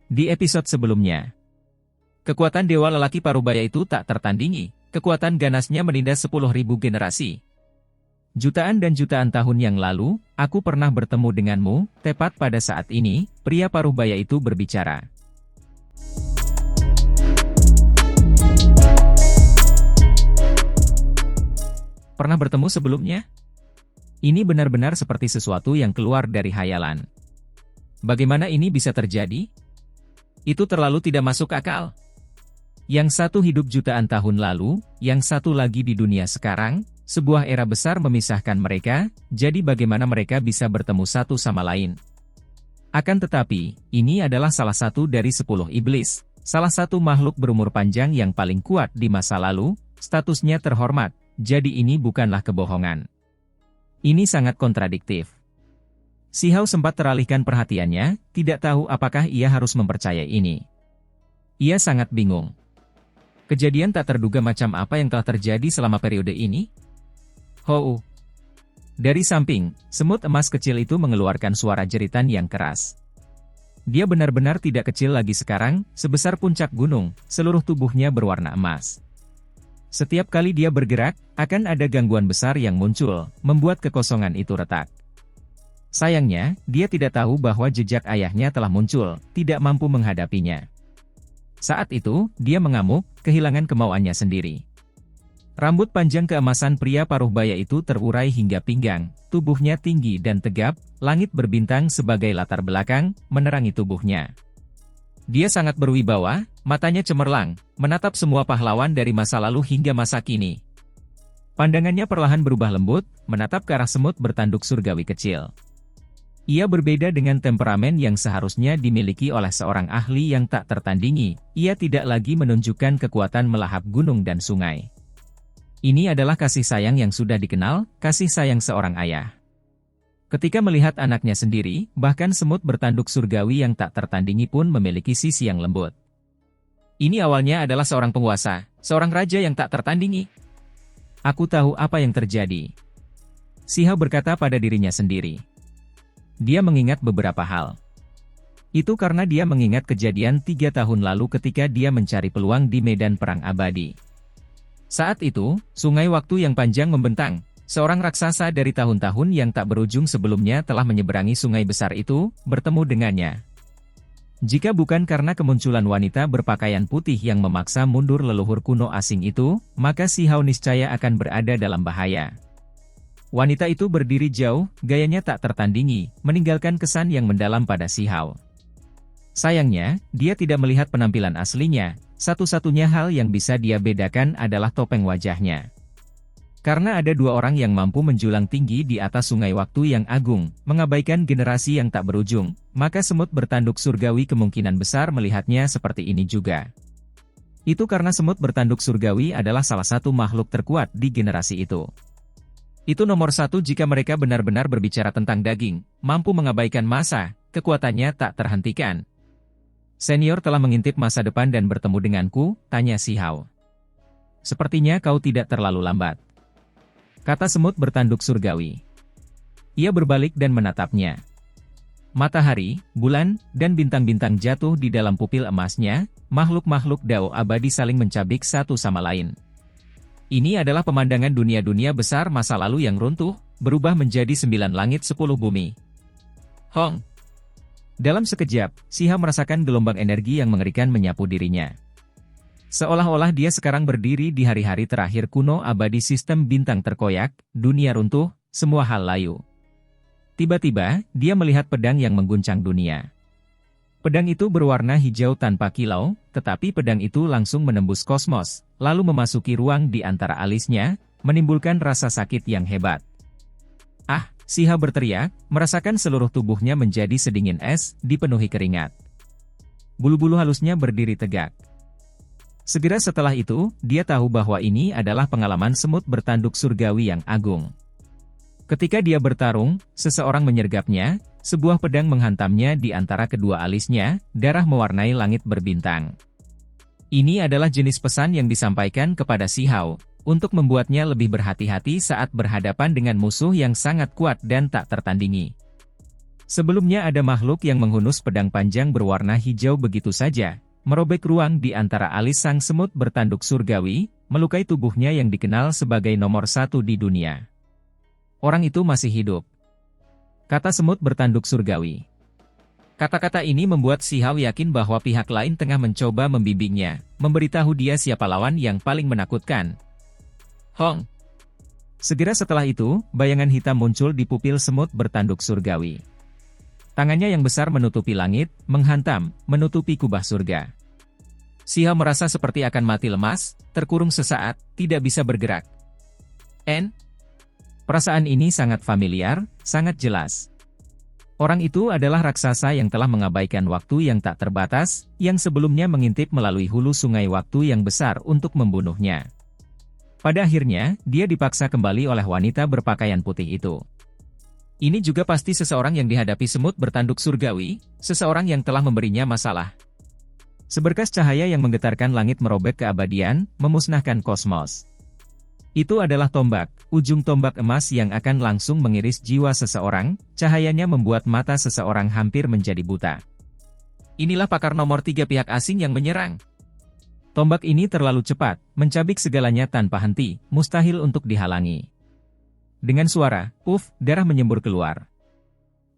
Di episode sebelumnya, kekuatan Dewa Lelaki Parubaya itu tak tertandingi, kekuatan ganasnya menindas 10.000 generasi. Jutaan dan jutaan tahun yang lalu, aku pernah bertemu denganmu, tepat pada saat ini, pria Parubaya itu berbicara. Pernah bertemu sebelumnya? Ini benar-benar seperti sesuatu yang keluar dari hayalan. Bagaimana ini bisa terjadi? Itu terlalu tidak masuk akal. Yang satu hidup jutaan tahun lalu, yang satu lagi di dunia sekarang, sebuah era besar memisahkan mereka, jadi bagaimana mereka bisa bertemu satu sama lain? Akan tetapi, ini adalah salah satu dari 10 iblis, salah satu makhluk berumur panjang yang paling kuat di masa lalu, statusnya terhormat, jadi ini bukanlah kebohongan. Ini sangat kontradiktif. Xiao sempat teralihkan perhatiannya, tidak tahu apakah ia harus mempercayai ini. Ia sangat bingung. Kejadian tak terduga macam apa yang telah terjadi selama periode ini? Hou. Dari samping, semut emas kecil itu mengeluarkan suara jeritan yang keras. Dia benar-benar tidak kecil lagi sekarang, sebesar puncak gunung, seluruh tubuhnya berwarna emas. Setiap kali dia bergerak, akan ada gangguan besar yang muncul, membuat kekosongan itu retak. Sayangnya, dia tidak tahu bahwa jejak ayahnya telah muncul, tidak mampu menghadapinya. Saat itu, dia mengamuk, kehilangan kemauannya sendiri. Rambut panjang keemasan pria Parubaya itu terurai hingga pinggang, tubuhnya tinggi dan tegap, langit berbintang sebagai latar belakang, menerangi tubuhnya. Dia sangat berwibawa, matanya cemerlang, menatap semua pahlawan dari masa lalu hingga masa kini. Pandangannya perlahan berubah lembut, menatap ke arah semut bertanduk surgawi kecil. Ia berbeda dengan temperamen yang seharusnya dimiliki oleh seorang ahli yang tak tertandingi, ia tidak lagi menunjukkan kekuatan melahap gunung dan sungai. Ini adalah kasih sayang yang sudah dikenal, kasih sayang seorang ayah. Ketika melihat anaknya sendiri, bahkan semut bertanduk surgawi yang tak tertandingi pun memiliki sisi yang lembut. Ini awalnya adalah seorang penguasa, seorang raja yang tak tertandingi. Aku tahu apa yang terjadi. Xiao berkata pada dirinya sendiri. Dia mengingat beberapa hal. Itu karena dia mengingat kejadian 3 tahun lalu ketika dia mencari peluang di medan perang abadi. Saat itu, sungai waktu yang panjang membentang. Seorang raksasa dari tahun-tahun yang tak berujung sebelumnya telah menyeberangi sungai besar itu, bertemu dengannya. Jika bukan karena kemunculan wanita berpakaian putih yang memaksa mundur leluhur kuno asing itu, maka Xiao niscaya akan berada dalam bahaya. Wanita itu berdiri jauh, gayanya tak tertandingi, meninggalkan kesan yang mendalam pada Xiao. Sayangnya, dia tidak melihat penampilan aslinya, satu-satunya hal yang bisa dia bedakan adalah topeng wajahnya. Karena ada 2 orang yang mampu menjulang tinggi di atas sungai waktu yang agung, mengabaikan generasi yang tak berujung, maka semut bertanduk surgawi kemungkinan besar melihatnya seperti ini juga. Itu karena semut bertanduk surgawi adalah salah satu makhluk terkuat di generasi itu. Itu nomor 1 jika mereka benar-benar berbicara tentang daging, mampu mengabaikan masa, kekuatannya tak terhentikan. Senior telah mengintip masa depan dan bertemu denganku, tanya Xiao. Sepertinya kau tidak terlalu lambat. Kata semut bertanduk surgawi. Ia berbalik dan menatapnya. Matahari, bulan, dan bintang-bintang jatuh di dalam pupil emasnya, makhluk-makhluk Dao abadi saling mencabik satu sama lain. Ini adalah pemandangan dunia-dunia besar masa lalu yang runtuh, berubah menjadi 9 langit 10 bumi. Hong! Dalam sekejap, Xiao merasakan gelombang energi yang mengerikan menyapu dirinya. Seolah-olah dia sekarang berdiri di hari-hari terakhir kuno abadi sistem bintang terkoyak, dunia runtuh, semua hal layu. Tiba-tiba, dia melihat pedang yang mengguncang dunia. Pedang itu berwarna hijau tanpa kilau, tetapi pedang itu langsung menembus kosmos, lalu memasuki ruang di antara alisnya, menimbulkan rasa sakit yang hebat. Ah, Xiao berteriak, merasakan seluruh tubuhnya menjadi sedingin es, dipenuhi keringat. Bulu-bulu halusnya berdiri tegak. Segera setelah itu, dia tahu bahwa ini adalah pengalaman semut bertanduk surgawi yang agung. Ketika dia bertarung, seseorang menyergapnya, sebuah pedang menghantamnya di antara kedua alisnya, darah mewarnai langit berbintang. Ini adalah jenis pesan yang disampaikan kepada Xiao, untuk membuatnya lebih berhati-hati saat berhadapan dengan musuh yang sangat kuat dan tak tertandingi. Sebelumnya ada makhluk yang menghunus pedang panjang berwarna hijau begitu saja, merobek ruang di antara alis sang semut bertanduk surgawi, melukai tubuhnya yang dikenal sebagai nomor 1 di dunia. Orang itu masih hidup, kata semut bertanduk surgawi. Kata-kata ini membuat Si Hao yakin bahwa pihak lain tengah mencoba membimbingnya, memberitahu dia siapa lawan yang paling menakutkan. Hong! Segera setelah itu, bayangan hitam muncul di pupil semut bertanduk surgawi. Tangannya yang besar menutupi langit, menghantam, menutupi kubah surga. Si Hao merasa seperti akan mati lemas, terkurung sesaat, tidak bisa bergerak. Perasaan ini sangat familiar, sangat jelas. Orang itu adalah raksasa yang telah mengabaikan waktu yang tak terbatas, yang sebelumnya mengintip melalui hulu sungai waktu yang besar untuk membunuhnya. Pada akhirnya, dia dipaksa kembali oleh wanita berpakaian putih itu. Ini juga pasti seseorang yang dihadapi semut bertanduk surgawi, seseorang yang telah memberinya masalah. Seberkas cahaya yang menggetarkan langit merobek keabadian, memusnahkan kosmos. Itu adalah tombak, ujung tombak emas yang akan langsung mengiris jiwa seseorang, cahayanya membuat mata seseorang hampir menjadi buta. Inilah pakar nomor 3 pihak asing yang menyerang. Tombak ini terlalu cepat, mencabik segalanya tanpa henti, mustahil untuk dihalangi. Dengan suara, darah menyembur keluar.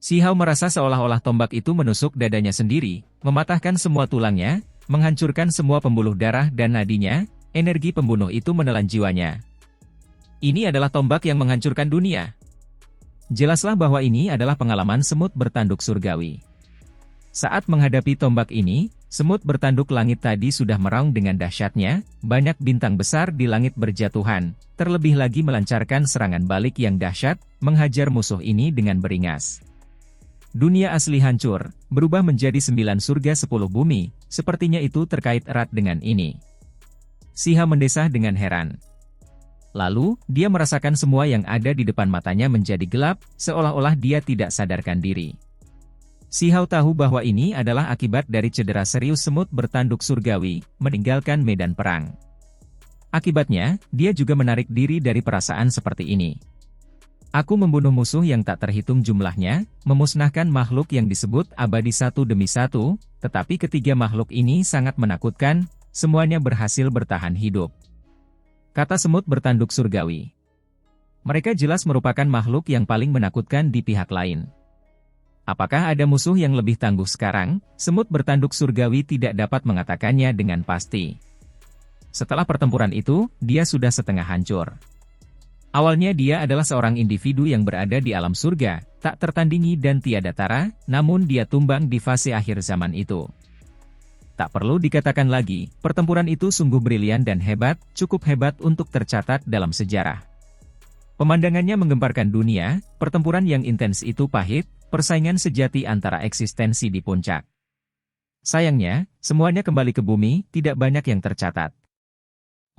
Si Hao merasa seolah-olah tombak itu menusuk dadanya sendiri, mematahkan semua tulangnya, menghancurkan semua pembuluh darah dan nadinya, energi pembunuh itu menelan jiwanya. Ini adalah tombak yang menghancurkan dunia. Jelaslah bahwa ini adalah pengalaman semut bertanduk surgawi. Saat menghadapi tombak ini, semut bertanduk langit tadi sudah meraung dengan dahsyatnya, banyak bintang besar di langit berjatuhan, terlebih lagi melancarkan serangan balik yang dahsyat, menghajar musuh ini dengan beringas. Dunia asli hancur, berubah menjadi 9 surga 10 bumi, sepertinya itu terkait erat dengan ini. Si Hao mendesah dengan heran. Lalu, dia merasakan semua yang ada di depan matanya menjadi gelap, seolah-olah dia tidak sadarkan diri. Si Hao tahu bahwa ini adalah akibat dari cedera serius semut bertanduk surgawi, meninggalkan medan perang. Akibatnya, dia juga menarik diri dari perasaan seperti ini. Aku membunuh musuh yang tak terhitung jumlahnya, memusnahkan makhluk yang disebut abadi satu demi satu, tetapi ketiga makhluk ini sangat menakutkan, semuanya berhasil bertahan hidup. Kata semut bertanduk surgawi. Mereka jelas merupakan makhluk yang paling menakutkan di pihak lain. Apakah ada musuh yang lebih tangguh sekarang? Semut bertanduk surgawi tidak dapat mengatakannya dengan pasti. Setelah pertempuran itu, dia sudah setengah hancur. Awalnya dia adalah seorang individu yang berada di alam surga, tak tertandingi dan tiada tara, namun dia tumbang di fase akhir zaman itu. Tak perlu dikatakan lagi, pertempuran itu sungguh brilian dan hebat, cukup hebat untuk tercatat dalam sejarah. Pemandangannya menggemparkan dunia, pertempuran yang intens itu pahit, persaingan sejati antara eksistensi di puncak. Sayangnya, semuanya kembali ke bumi, tidak banyak yang tercatat.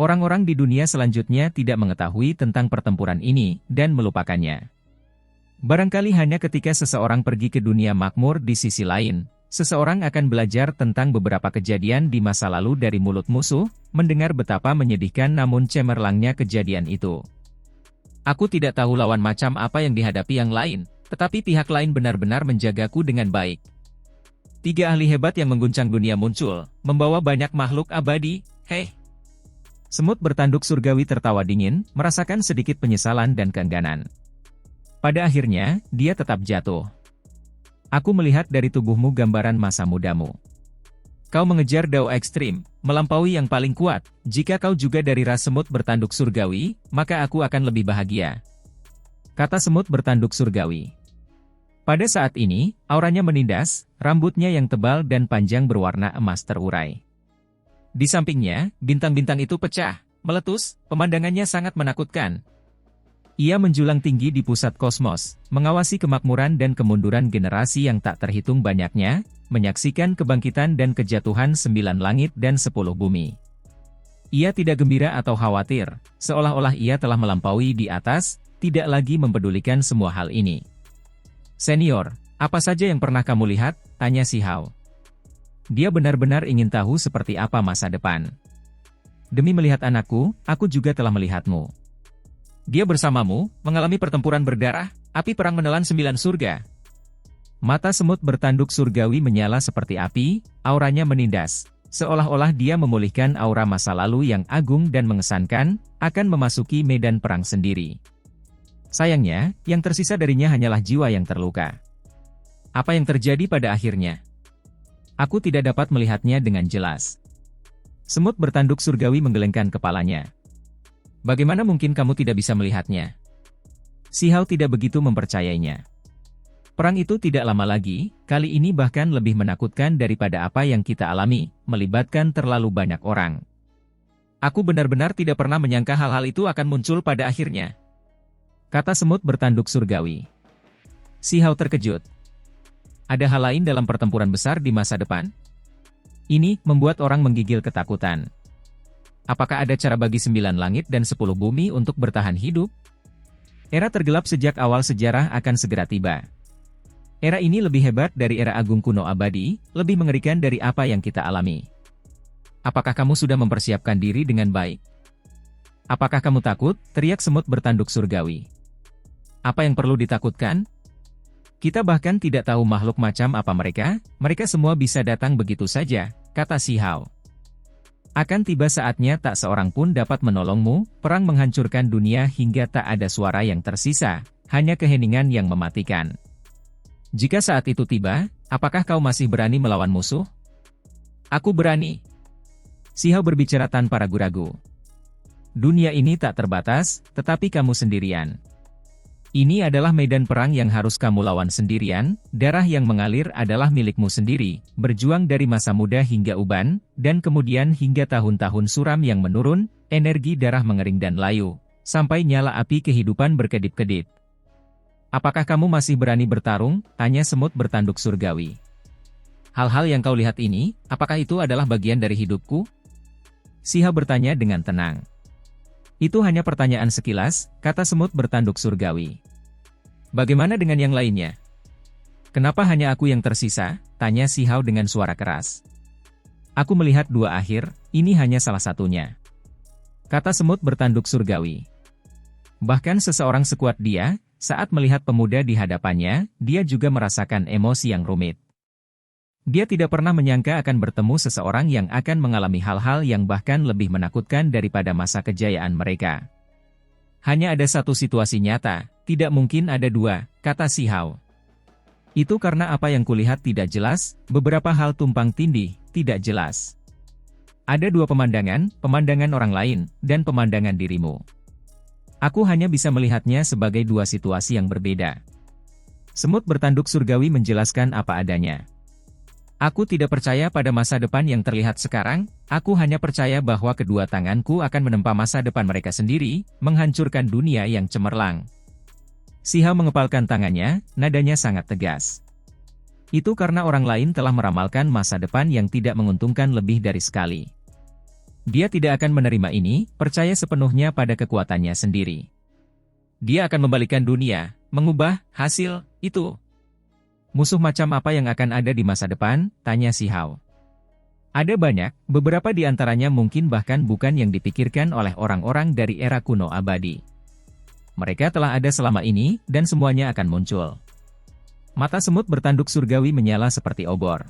Orang-orang di dunia selanjutnya tidak mengetahui tentang pertempuran ini, dan melupakannya. Barangkali hanya ketika seseorang pergi ke dunia makmur di sisi lain, seseorang akan belajar tentang beberapa kejadian di masa lalu dari mulut musuh, mendengar betapa menyedihkan namun cemerlangnya kejadian itu. Aku tidak tahu lawan macam apa yang dihadapi yang lain, tetapi pihak lain benar-benar menjagaku dengan baik. 3 ahli hebat yang mengguncang dunia muncul, membawa banyak makhluk abadi, hei. Semut bertanduk surgawi tertawa dingin, merasakan sedikit penyesalan dan keengganan. Pada akhirnya, dia tetap jatuh. Aku melihat dari tubuhmu gambaran masa mudamu. Kau mengejar dao ekstrim, melampaui yang paling kuat. Jika kau juga dari ras semut bertanduk surgawi, maka aku akan lebih bahagia. Kata semut bertanduk surgawi. Pada saat ini, auranya menindas, rambutnya yang tebal dan panjang berwarna emas terurai. Di sampingnya, bintang-bintang itu pecah, meletus, pemandangannya sangat menakutkan. Ia menjulang tinggi di pusat kosmos, mengawasi kemakmuran dan kemunduran generasi yang tak terhitung banyaknya, menyaksikan kebangkitan dan kejatuhan 9 langit dan 10 bumi. Ia tidak gembira atau khawatir, seolah-olah ia telah melampaui di atas, tidak lagi mempedulikan semua hal ini. Senior, apa saja yang pernah kamu lihat? Tanya si Hao. Dia benar-benar ingin tahu seperti apa masa depan. Demi melihat anakku, aku juga telah melihatmu. Dia bersamamu, mengalami pertempuran berdarah, api perang menelan 9 surga. Mata semut bertanduk surgawi menyala seperti api, auranya menindas. Seolah-olah dia memulihkan aura masa lalu yang agung dan mengesankan, akan memasuki medan perang sendiri. Sayangnya, yang tersisa darinya hanyalah jiwa yang terluka. Apa yang terjadi pada akhirnya? Aku tidak dapat melihatnya dengan jelas. Semut bertanduk surgawi menggelengkan kepalanya. Bagaimana mungkin kamu tidak bisa melihatnya? Si Hao tidak begitu mempercayainya. Perang itu tidak lama lagi, kali ini bahkan lebih menakutkan daripada apa yang kita alami, melibatkan terlalu banyak orang. Aku benar-benar tidak pernah menyangka hal-hal itu akan muncul pada akhirnya. Kata semut bertanduk surgawi. Si Hao terkejut. Ada hal lain dalam pertempuran besar di masa depan? Ini membuat orang menggigil ketakutan. Apakah ada cara bagi 9 langit dan 10 bumi untuk bertahan hidup? Era tergelap sejak awal sejarah akan segera tiba. Era ini lebih hebat dari era agung kuno abadi, lebih mengerikan dari apa yang kita alami. Apakah kamu sudah mempersiapkan diri dengan baik? Apakah kamu takut? Teriak semut bertanduk surgawi. Apa yang perlu ditakutkan? Kita bahkan tidak tahu makhluk macam apa mereka semua bisa datang begitu saja, kata si Hao. Akan tiba saatnya tak seorang pun dapat menolongmu, perang menghancurkan dunia hingga tak ada suara yang tersisa, hanya keheningan yang mematikan. Jika saat itu tiba, apakah kau masih berani melawan musuh? Aku berani. Si Hao berbicara tanpa ragu-ragu. Dunia ini tak terbatas, tetapi kamu sendirian. Ini adalah medan perang yang harus kamu lawan sendirian, darah yang mengalir adalah milikmu sendiri, berjuang dari masa muda hingga uban, dan kemudian hingga tahun-tahun suram yang menurun, energi darah mengering dan layu, sampai nyala api kehidupan berkedip-kedip. Apakah kamu masih berani bertarung? Tanya semut bertanduk surgawi. Hal-hal yang kau lihat ini, apakah itu adalah bagian dari hidupku? Si Hao bertanya dengan tenang. Itu hanya pertanyaan sekilas, kata semut bertanduk surgawi. Bagaimana dengan yang lainnya? Kenapa hanya aku yang tersisa? Tanya si Hao dengan suara keras. Aku melihat dua akhir, ini hanya salah satunya. Kata semut bertanduk surgawi. Bahkan seseorang sekuat dia, saat melihat pemuda di hadapannya, dia juga merasakan emosi yang rumit. Dia tidak pernah menyangka akan bertemu seseorang yang akan mengalami hal-hal yang bahkan lebih menakutkan daripada masa kejayaan mereka. Hanya ada satu situasi nyata, tidak mungkin ada dua, kata si Hao. Itu karena apa yang kulihat tidak jelas, beberapa hal tumpang tindih, tidak jelas. Ada dua pemandangan orang lain, dan pemandangan dirimu. Aku hanya bisa melihatnya sebagai dua situasi yang berbeda. Semut bertanduk surgawi menjelaskan apa adanya. Aku tidak percaya pada masa depan yang terlihat sekarang, aku hanya percaya bahwa kedua tanganku akan menempa masa depan mereka sendiri, menghancurkan dunia yang cemerlang. Si Hao mengepalkan tangannya, nadanya sangat tegas. Itu karena orang lain telah meramalkan masa depan yang tidak menguntungkan lebih dari sekali. Dia tidak akan menerima ini, percaya sepenuhnya pada kekuatannya sendiri. Dia akan membalikan dunia, mengubah hasil itu. Musuh macam apa yang akan ada di masa depan? Tanya si Hao. Ada banyak, beberapa di antaranya mungkin bahkan bukan yang dipikirkan oleh orang-orang dari era kuno abadi. Mereka telah ada selama ini, dan semuanya akan muncul. Mata semut bertanduk surgawi menyala seperti obor.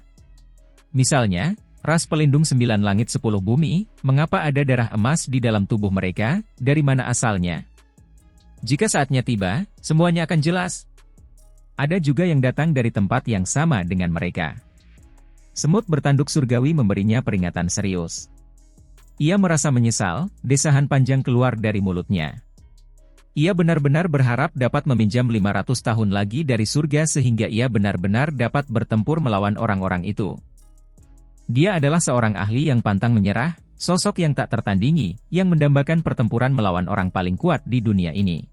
Misalnya, ras pelindung 9 langit 10 bumi, mengapa ada darah emas di dalam tubuh mereka, dari mana asalnya? Jika saatnya tiba, semuanya akan jelas. Ada juga yang datang dari tempat yang sama dengan mereka. Semut bertanduk surgawi memberinya peringatan serius. Ia merasa menyesal, desahan panjang keluar dari mulutnya. Ia benar-benar berharap dapat meminjam 500 tahun lagi dari surga sehingga ia benar-benar dapat bertempur melawan orang-orang itu. Dia adalah seorang ahli yang pantang menyerah, sosok yang tak tertandingi, yang mendambakan pertempuran melawan orang paling kuat di dunia ini.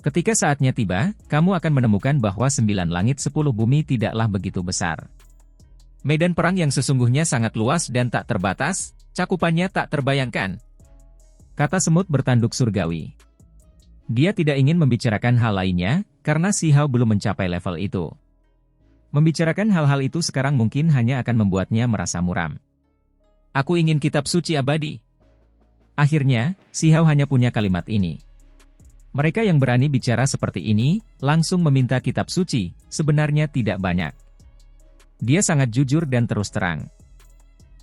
Ketika saatnya tiba, kamu akan menemukan bahwa 9 langit 10 bumi tidaklah begitu besar. Medan perang yang sesungguhnya sangat luas dan tak terbatas, cakupannya tak terbayangkan. Kata semut bertanduk surgawi. Dia tidak ingin membicarakan hal lainnya, karena si Hao belum mencapai level itu. Membicarakan hal-hal itu sekarang mungkin hanya akan membuatnya merasa muram. Aku ingin kitab suci abadi. Akhirnya, si Hao hanya punya kalimat ini. Mereka yang berani bicara seperti ini, langsung meminta kitab suci, sebenarnya tidak banyak. Dia sangat jujur dan terus terang.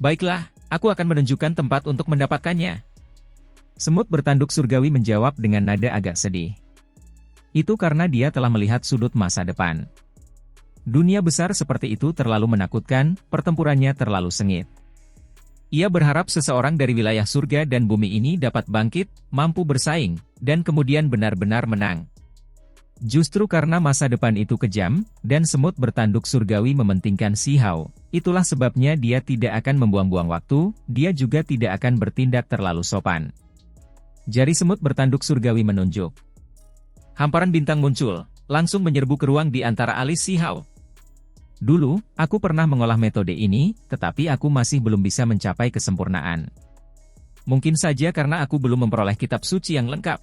Baiklah, aku akan menunjukkan tempat untuk mendapatkannya. Semut bertanduk surgawi menjawab dengan nada agak sedih. Itu karena dia telah melihat sudut masa depan. Dunia besar seperti itu terlalu menakutkan, pertempurannya terlalu sengit. Ia berharap seseorang dari wilayah surga dan bumi ini dapat bangkit, mampu bersaing, dan kemudian benar-benar menang. Justru karena masa depan itu kejam, dan semut bertanduk surgawi mementingkan Si Hao, itulah sebabnya dia tidak akan membuang-buang waktu, dia juga tidak akan bertindak terlalu sopan. Jari semut bertanduk surgawi menunjuk. Hamparan bintang muncul, langsung menyerbu ke ruang di antara alis Si Hao. Dulu, aku pernah mengolah metode ini, tetapi aku masih belum bisa mencapai kesempurnaan. Mungkin saja karena aku belum memperoleh kitab suci yang lengkap.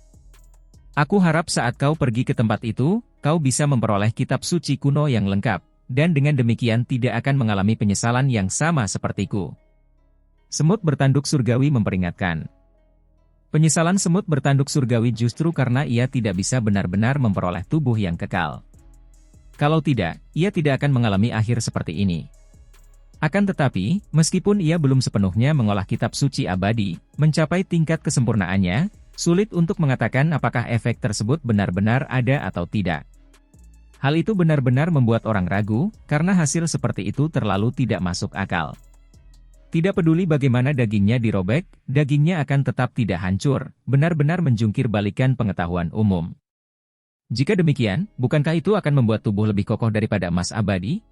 Aku harap saat kau pergi ke tempat itu, kau bisa memperoleh kitab suci kuno yang lengkap, dan dengan demikian tidak akan mengalami penyesalan yang sama sepertiku. Semut bertanduk surgawi memperingatkan. Penyesalan semut bertanduk surgawi justru karena ia tidak bisa benar-benar memperoleh tubuh yang kekal. Kalau tidak, ia tidak akan mengalami akhir seperti ini. Akan tetapi, meskipun ia belum sepenuhnya mengolah kitab suci abadi, mencapai tingkat kesempurnaannya, sulit untuk mengatakan apakah efek tersebut benar-benar ada atau tidak. Hal itu benar-benar membuat orang ragu, karena hasil seperti itu terlalu tidak masuk akal. Tidak peduli bagaimana dagingnya dirobek, dagingnya akan tetap tidak hancur, benar-benar menjungkir balikan pengetahuan umum. Jika demikian, bukankah itu akan membuat tubuh lebih kokoh daripada emas abadi?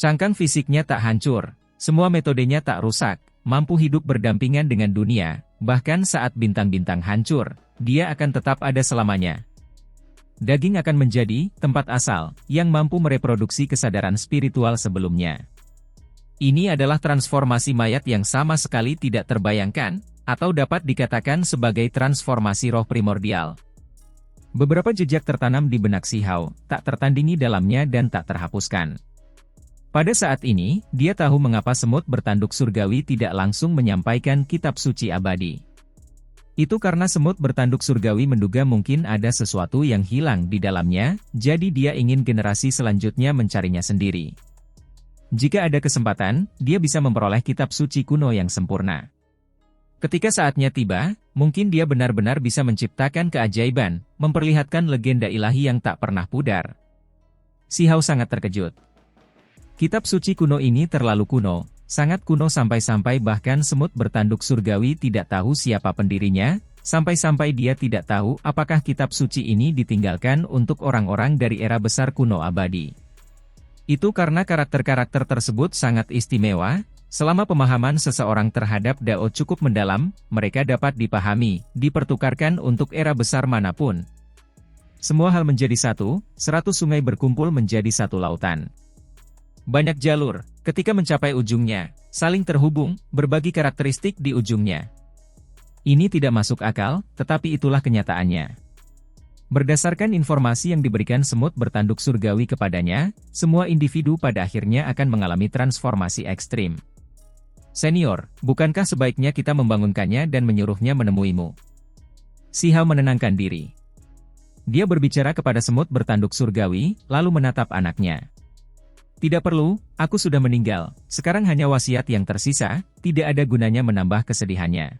Cangkang fisiknya tak hancur, semua metodenya tak rusak, mampu hidup berdampingan dengan dunia, bahkan saat bintang-bintang hancur, dia akan tetap ada selamanya. Daging akan menjadi tempat asal, yang mampu mereproduksi kesadaran spiritual sebelumnya. Ini adalah transformasi mayat yang sama sekali tidak terbayangkan, atau dapat dikatakan sebagai transformasi roh primordial. Beberapa jejak tertanam di benak Si Hao, tak tertandingi dalamnya dan tak terhapuskan. Pada saat ini, dia tahu mengapa semut bertanduk surgawi tidak langsung menyampaikan kitab suci abadi. Itu karena semut bertanduk surgawi menduga mungkin ada sesuatu yang hilang di dalamnya, jadi dia ingin generasi selanjutnya mencarinya sendiri. Jika ada kesempatan, dia bisa memperoleh kitab suci kuno yang sempurna. Ketika saatnya tiba, mungkin dia benar-benar bisa menciptakan keajaiban, memperlihatkan legenda ilahi yang tak pernah pudar. Si Hao sangat terkejut. Kitab suci kuno ini terlalu kuno, sangat kuno sampai-sampai bahkan semut bertanduk surgawi tidak tahu siapa pendirinya, sampai-sampai dia tidak tahu apakah kitab suci ini ditinggalkan untuk orang-orang dari era besar kuno abadi. Itu karena karakter-karakter tersebut sangat istimewa. Selama pemahaman seseorang terhadap Dao cukup mendalam, mereka dapat dipahami, dipertukarkan untuk era besar manapun. Semua hal menjadi satu, 100 sungai berkumpul menjadi satu lautan. Banyak jalur, ketika mencapai ujungnya, saling terhubung, berbagi karakteristik di ujungnya. Ini tidak masuk akal, tetapi itulah kenyataannya. Berdasarkan informasi yang diberikan semut bertanduk surgawi kepadanya, semua individu pada akhirnya akan mengalami transformasi ekstrim. Senior, bukankah sebaiknya kita membangunkannya dan menyuruhnya menemuimu? Si Hao menenangkan diri. Dia berbicara kepada semut bertanduk surgawi, lalu menatap anaknya. Tidak perlu, aku sudah meninggal, sekarang hanya wasiat yang tersisa, tidak ada gunanya menambah kesedihannya.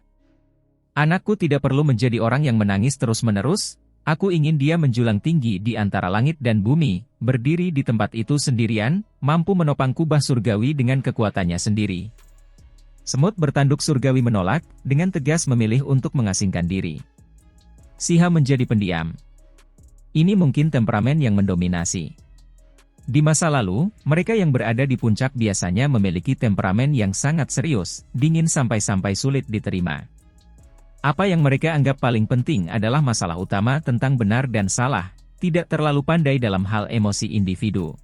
Anakku tidak perlu menjadi orang yang menangis terus-menerus, aku ingin dia menjulang tinggi di antara langit dan bumi, berdiri di tempat itu sendirian, mampu menopang kubah surgawi dengan kekuatannya sendiri. Semut bertanduk surgawi menolak, dengan tegas memilih untuk mengasingkan diri. Si Hao menjadi pendiam. Ini mungkin temperamen yang mendominasi. Di masa lalu, mereka yang berada di puncak biasanya memiliki temperamen yang sangat serius, dingin sampai-sampai sulit diterima. Apa yang mereka anggap paling penting adalah masalah utama tentang benar dan salah, tidak terlalu pandai dalam hal emosi individu.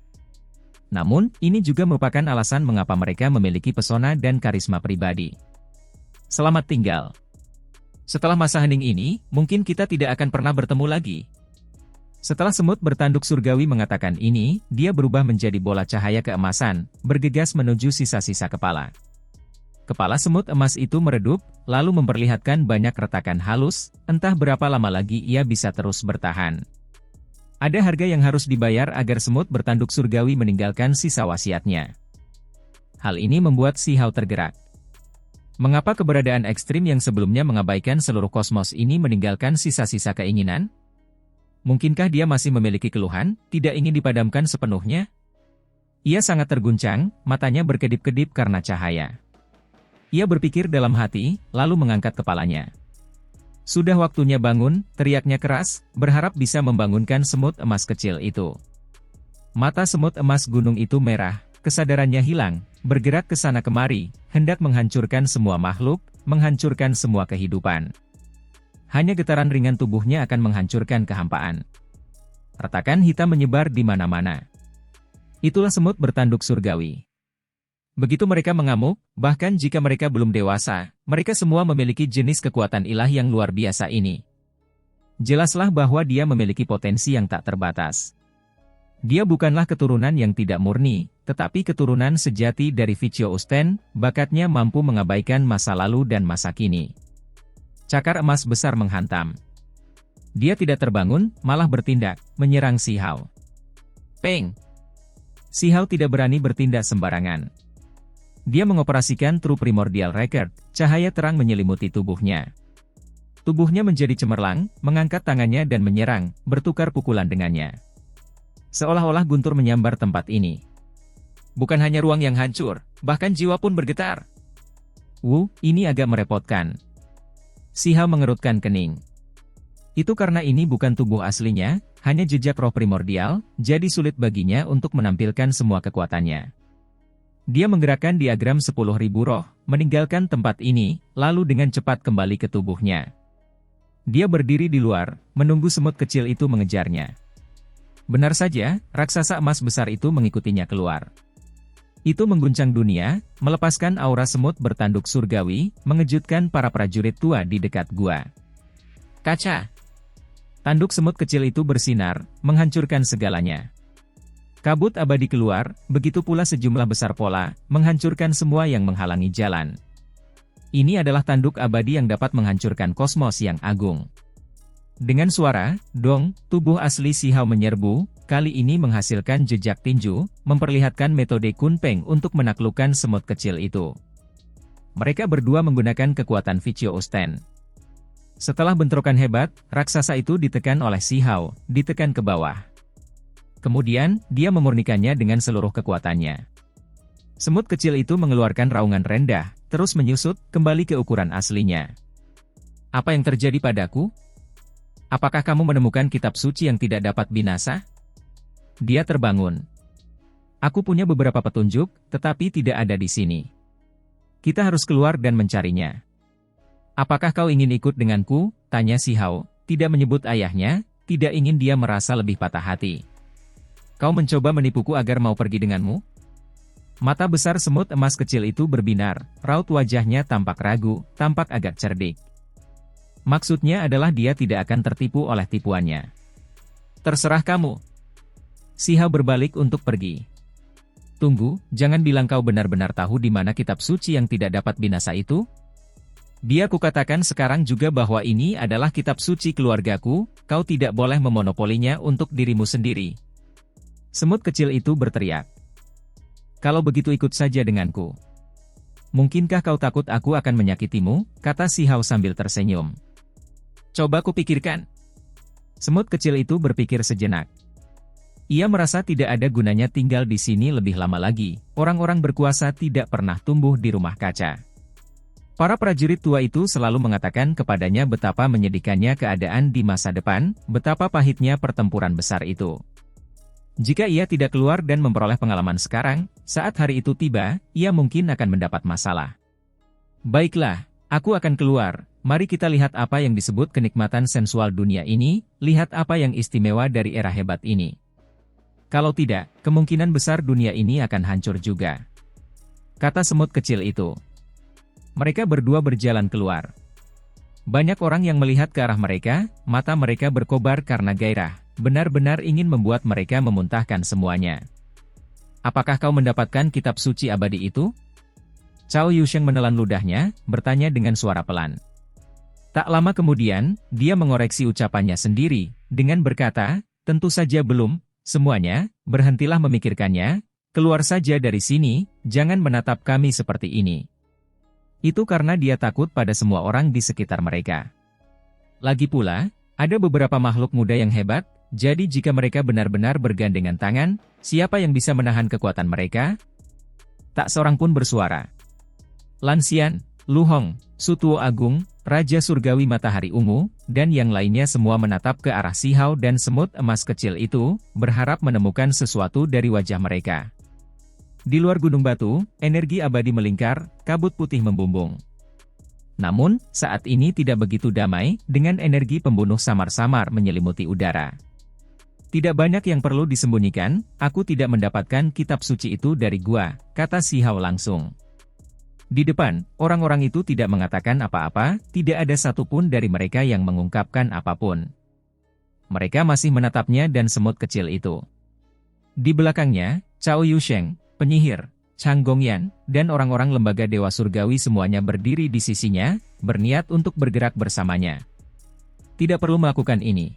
Namun, ini juga merupakan alasan mengapa mereka memiliki pesona dan karisma pribadi. Selamat tinggal. Setelah masa hening ini, mungkin kita tidak akan pernah bertemu lagi. Setelah semut bertanduk surgawi mengatakan ini, dia berubah menjadi bola cahaya keemasan, bergegas menuju sisa-sisa kepala. Kepala semut emas itu meredup, lalu memperlihatkan banyak retakan halus, entah berapa lama lagi ia bisa terus bertahan. Ada harga yang harus dibayar agar semut bertanduk surgawi meninggalkan sisa wasiatnya. Hal ini membuat Si Hao tergerak. Mengapa keberadaan ekstrim yang sebelumnya mengabaikan seluruh kosmos ini meninggalkan sisa-sisa keinginan? Mungkinkah dia masih memiliki keluhan, tidak ingin dipadamkan sepenuhnya? Ia sangat terguncang, matanya berkedip-kedip karena cahaya. Ia berpikir dalam hati, lalu mengangkat kepalanya. Sudah waktunya bangun, teriaknya keras, berharap bisa membangunkan semut emas kecil itu. Mata semut emas gunung itu merah, kesadarannya hilang, bergerak ke sana kemari, hendak menghancurkan semua makhluk, menghancurkan semua kehidupan. Hanya getaran ringan tubuhnya akan menghancurkan kehampaan. Retakan hitam menyebar di mana-mana. Itulah semut bertanduk surgawi. Begitu mereka mengamuk, bahkan jika mereka belum dewasa, mereka semua memiliki jenis kekuatan ilahi yang luar biasa ini. Jelaslah bahwa dia memiliki potensi yang tak terbatas. Dia bukanlah keturunan yang tidak murni, tetapi keturunan sejati dari Vichyo Usten, bakatnya mampu mengabaikan masa lalu dan masa kini. Cakar emas besar menghantam. Dia tidak terbangun, malah bertindak, menyerang Si Hao. Peng! Si Hao tidak berani bertindak sembarangan. Dia mengoperasikan True Primordial Record, cahaya terang menyelimuti tubuhnya. Tubuhnya menjadi cemerlang, mengangkat tangannya dan menyerang, bertukar pukulan dengannya. Seolah-olah guntur menyambar tempat ini. Bukan hanya ruang yang hancur, bahkan jiwa pun bergetar. Ini agak merepotkan. Si Hao mengerutkan kening. Itu karena ini bukan tubuh aslinya, hanya jejak roh primordial, jadi sulit baginya untuk menampilkan semua kekuatannya. Dia menggerakkan diagram 10.000 roh, meninggalkan tempat ini, lalu dengan cepat kembali ke tubuhnya. Dia berdiri di luar, menunggu semut kecil itu mengejarnya. Benar saja, raksasa emas besar itu mengikutinya keluar. Itu mengguncang dunia, melepaskan aura semut bertanduk surgawi, mengejutkan para prajurit tua di dekat gua. Kaca! Tanduk semut kecil itu bersinar, menghancurkan segalanya. Kabut abadi keluar, begitu pula sejumlah besar pola, menghancurkan semua yang menghalangi jalan. Ini adalah tanduk abadi yang dapat menghancurkan kosmos yang agung. Dengan suara, dong, tubuh asli Si Hao menyerbu, kali ini menghasilkan jejak tinju, memperlihatkan metode Kunpeng untuk menaklukkan semut kecil itu. Mereka berdua menggunakan kekuatan Vichyo Usten. Setelah bentrokan hebat, raksasa itu ditekan oleh Si Hao, ditekan ke bawah. Kemudian, dia memurnikannya dengan seluruh kekuatannya. Semut kecil itu mengeluarkan raungan rendah, terus menyusut, kembali ke ukuran aslinya. Apa yang terjadi padaku? Apakah kamu menemukan kitab suci yang tidak dapat binasa? Dia terbangun. Aku punya beberapa petunjuk, tetapi tidak ada di sini. Kita harus keluar dan mencarinya. Apakah kau ingin ikut denganku? Tanya Si Hao, tidak menyebut ayahnya, tidak ingin dia merasa lebih patah hati. Kau mencoba menipuku agar mau pergi denganmu? Mata besar semut emas kecil itu berbinar, raut wajahnya tampak ragu, tampak agak cerdik. Maksudnya adalah dia tidak akan tertipu oleh tipuannya. Terserah kamu. Si Hao berbalik untuk pergi. Tunggu, jangan bilang kau benar-benar tahu di mana kitab suci yang tidak dapat binasa itu? Dia kukatakan sekarang juga bahwa ini adalah kitab suci keluargaku, kau tidak boleh memonopolinya untuk dirimu sendiri. Semut kecil itu berteriak. Kalau begitu ikut saja denganku. Mungkinkah kau takut aku akan menyakitimu? Kata Si Hao sambil tersenyum. Coba kupikirkan. Semut kecil itu berpikir sejenak. Ia merasa tidak ada gunanya tinggal di sini lebih lama lagi. Orang-orang berkuasa tidak pernah tumbuh di rumah kaca. Para prajurit tua itu selalu mengatakan kepadanya betapa menyedihkannya keadaan di masa depan, betapa pahitnya pertempuran besar itu. Jika ia tidak keluar dan memperoleh pengalaman sekarang, saat hari itu tiba, ia mungkin akan mendapat masalah. Baiklah, aku akan keluar, mari kita lihat apa yang disebut kenikmatan sensual dunia ini, lihat apa yang istimewa dari era hebat ini. Kalau tidak, kemungkinan besar dunia ini akan hancur juga. Kata semut kecil itu. Mereka berdua berjalan keluar. Banyak orang yang melihat ke arah mereka, mata mereka berkobar karena gairah. Benar-benar ingin membuat mereka memuntahkan semuanya. Apakah kau mendapatkan kitab suci abadi itu? Cao Yusheng menelan ludahnya, bertanya dengan suara pelan. Tak lama kemudian, dia mengoreksi ucapannya sendiri, dengan berkata, tentu saja belum, semuanya, berhentilah memikirkannya, keluar saja dari sini, jangan menatap kami seperti ini. Itu karena dia takut pada semua orang di sekitar mereka. Lagi pula, ada beberapa makhluk muda yang hebat, jadi jika mereka benar-benar bergandengan tangan, siapa yang bisa menahan kekuatan mereka? Tak seorang pun bersuara. Lan Xian, Lu Hong, Sutuo Agung, Raja Surgawi Matahari Ungu, dan yang lainnya semua menatap ke arah Sihao dan semut emas kecil itu, berharap menemukan sesuatu dari wajah mereka. Di luar gunung batu, energi abadi melingkar, kabut putih membumbung. Namun, saat ini tidak begitu damai, dengan energi pembunuh samar-samar menyelimuti udara. Tidak banyak yang perlu disembunyikan, aku tidak mendapatkan kitab suci itu dari gua, kata Sihao langsung. Di depan, orang-orang itu tidak mengatakan apa-apa, tidak ada satupun dari mereka yang mengungkapkan apapun. Mereka masih menatapnya dan semut kecil itu. Di belakangnya, Cao Yusheng, penyihir, Chang Gongyan, dan orang-orang lembaga Dewa Surgawi semuanya berdiri di sisinya, berniat untuk bergerak bersamanya. Tidak perlu melakukan ini.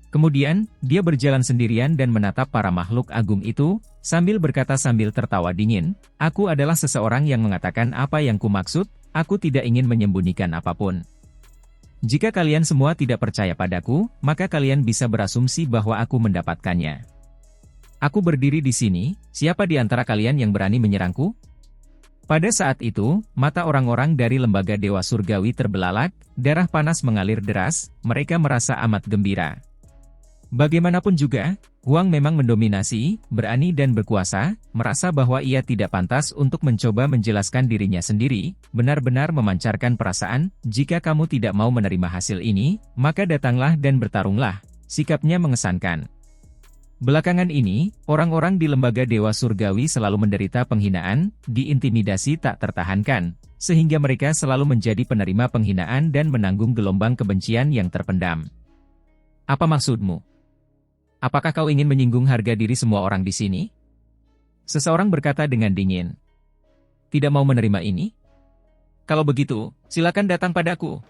Kemudian, dia berjalan sendirian dan menatap para makhluk agung itu, sambil berkata sambil tertawa dingin, aku adalah seseorang yang mengatakan apa yang kumaksud, aku tidak ingin menyembunyikan apapun. Jika kalian semua tidak percaya padaku, maka kalian bisa berasumsi bahwa aku mendapatkannya. Aku berdiri di sini, siapa di antara kalian yang berani menyerangku? Pada saat itu, mata orang-orang dari lembaga Dewa Surgawi terbelalak, darah panas mengalir deras, mereka merasa amat gembira. Bagaimanapun juga, Huang memang mendominasi, berani dan berkuasa, merasa bahwa ia tidak pantas untuk mencoba menjelaskan dirinya sendiri, benar-benar memancarkan perasaan, jika kamu tidak mau menerima hasil ini, maka datanglah dan bertarunglah, sikapnya mengesankan. Belakangan ini, orang-orang di lembaga Dewa Surgawi selalu menderita penghinaan, diintimidasi tak tertahankan, sehingga mereka selalu menjadi penerima penghinaan dan menanggung gelombang kebencian yang terpendam. Apa maksudmu? Apakah kau ingin menyinggung harga diri semua orang di sini? Seseorang berkata dengan dingin. Tidak mau menerima ini? Kalau begitu, silakan datang padaku.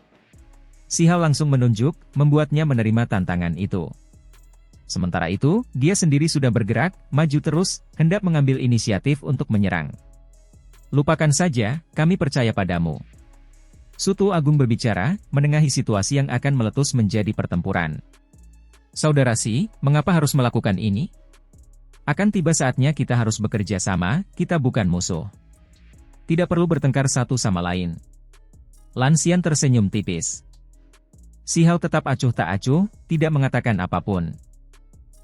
Sihao langsung menunjuk, membuatnya menerima tantangan itu. Sementara itu, dia sendiri sudah bergerak, maju terus, hendak mengambil inisiatif untuk menyerang. Lupakan saja, kami percaya padamu. Sutuo Agung berbicara, menengahi situasi yang akan meletus menjadi pertempuran. Saudara Si, mengapa harus melakukan ini? Akan tiba saatnya kita harus bekerja sama, kita bukan musuh. Tidak perlu bertengkar satu sama lain. Lan Xian tersenyum tipis. Sihao tetap acuh tak acuh, tidak mengatakan apapun.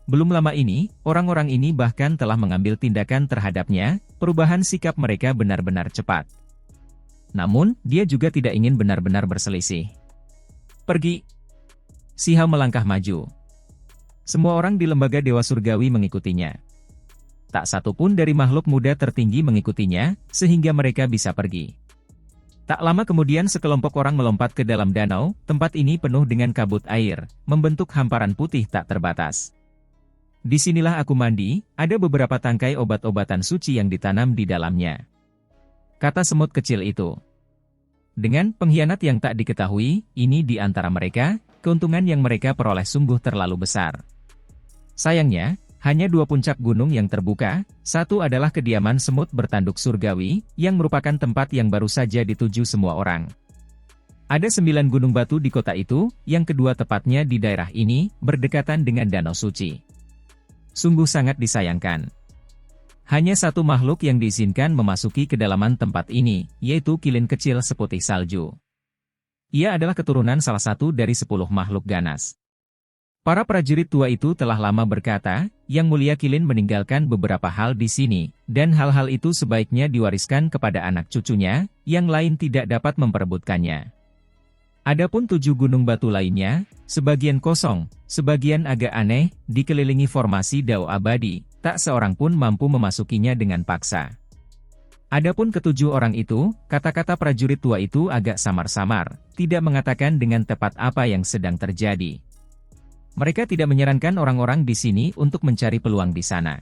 Belum lama ini, orang-orang ini bahkan telah mengambil tindakan terhadapnya, perubahan sikap mereka benar-benar cepat. Namun, dia juga tidak ingin benar-benar berselisih. Pergi. Sihao melangkah maju. Semua orang di lembaga Dewa Surgawi mengikutinya. Tak satu pun dari makhluk muda tertinggi mengikutinya, sehingga mereka bisa pergi. Tak lama kemudian sekelompok orang melompat ke dalam danau, tempat ini penuh dengan kabut air, membentuk hamparan putih tak terbatas. Disinilah aku mandi, ada beberapa tangkai obat-obatan suci yang ditanam di dalamnya. Kata semut kecil itu. Dengan pengkhianat yang tak diketahui, ini di antara mereka, keuntungan yang mereka peroleh sungguh terlalu besar. Sayangnya, hanya 2 puncak gunung yang terbuka, satu adalah kediaman semut bertanduk surgawi, yang merupakan tempat yang baru saja dituju semua orang. Ada 9 gunung batu di kota itu, yang kedua tepatnya di daerah ini, berdekatan dengan danau suci. Sungguh sangat disayangkan. Hanya satu makhluk yang diizinkan memasuki kedalaman tempat ini, yaitu kilin kecil seputih salju. Ia adalah keturunan salah satu dari 10 makhluk ganas. Para prajurit tua itu telah lama berkata, Yang Mulia Kilin meninggalkan beberapa hal di sini, dan hal-hal itu sebaiknya diwariskan kepada anak cucunya, yang lain tidak dapat memperebutkannya. Adapun 7 gunung batu lainnya, sebagian kosong, sebagian agak aneh, dikelilingi formasi dao abadi, tak seorang pun mampu memasukinya dengan paksa. Adapun ketujuh orang itu, kata-kata prajurit tua itu agak samar-samar, tidak mengatakan dengan tepat apa yang sedang terjadi. Mereka tidak menyarankan orang-orang di sini untuk mencari peluang di sana.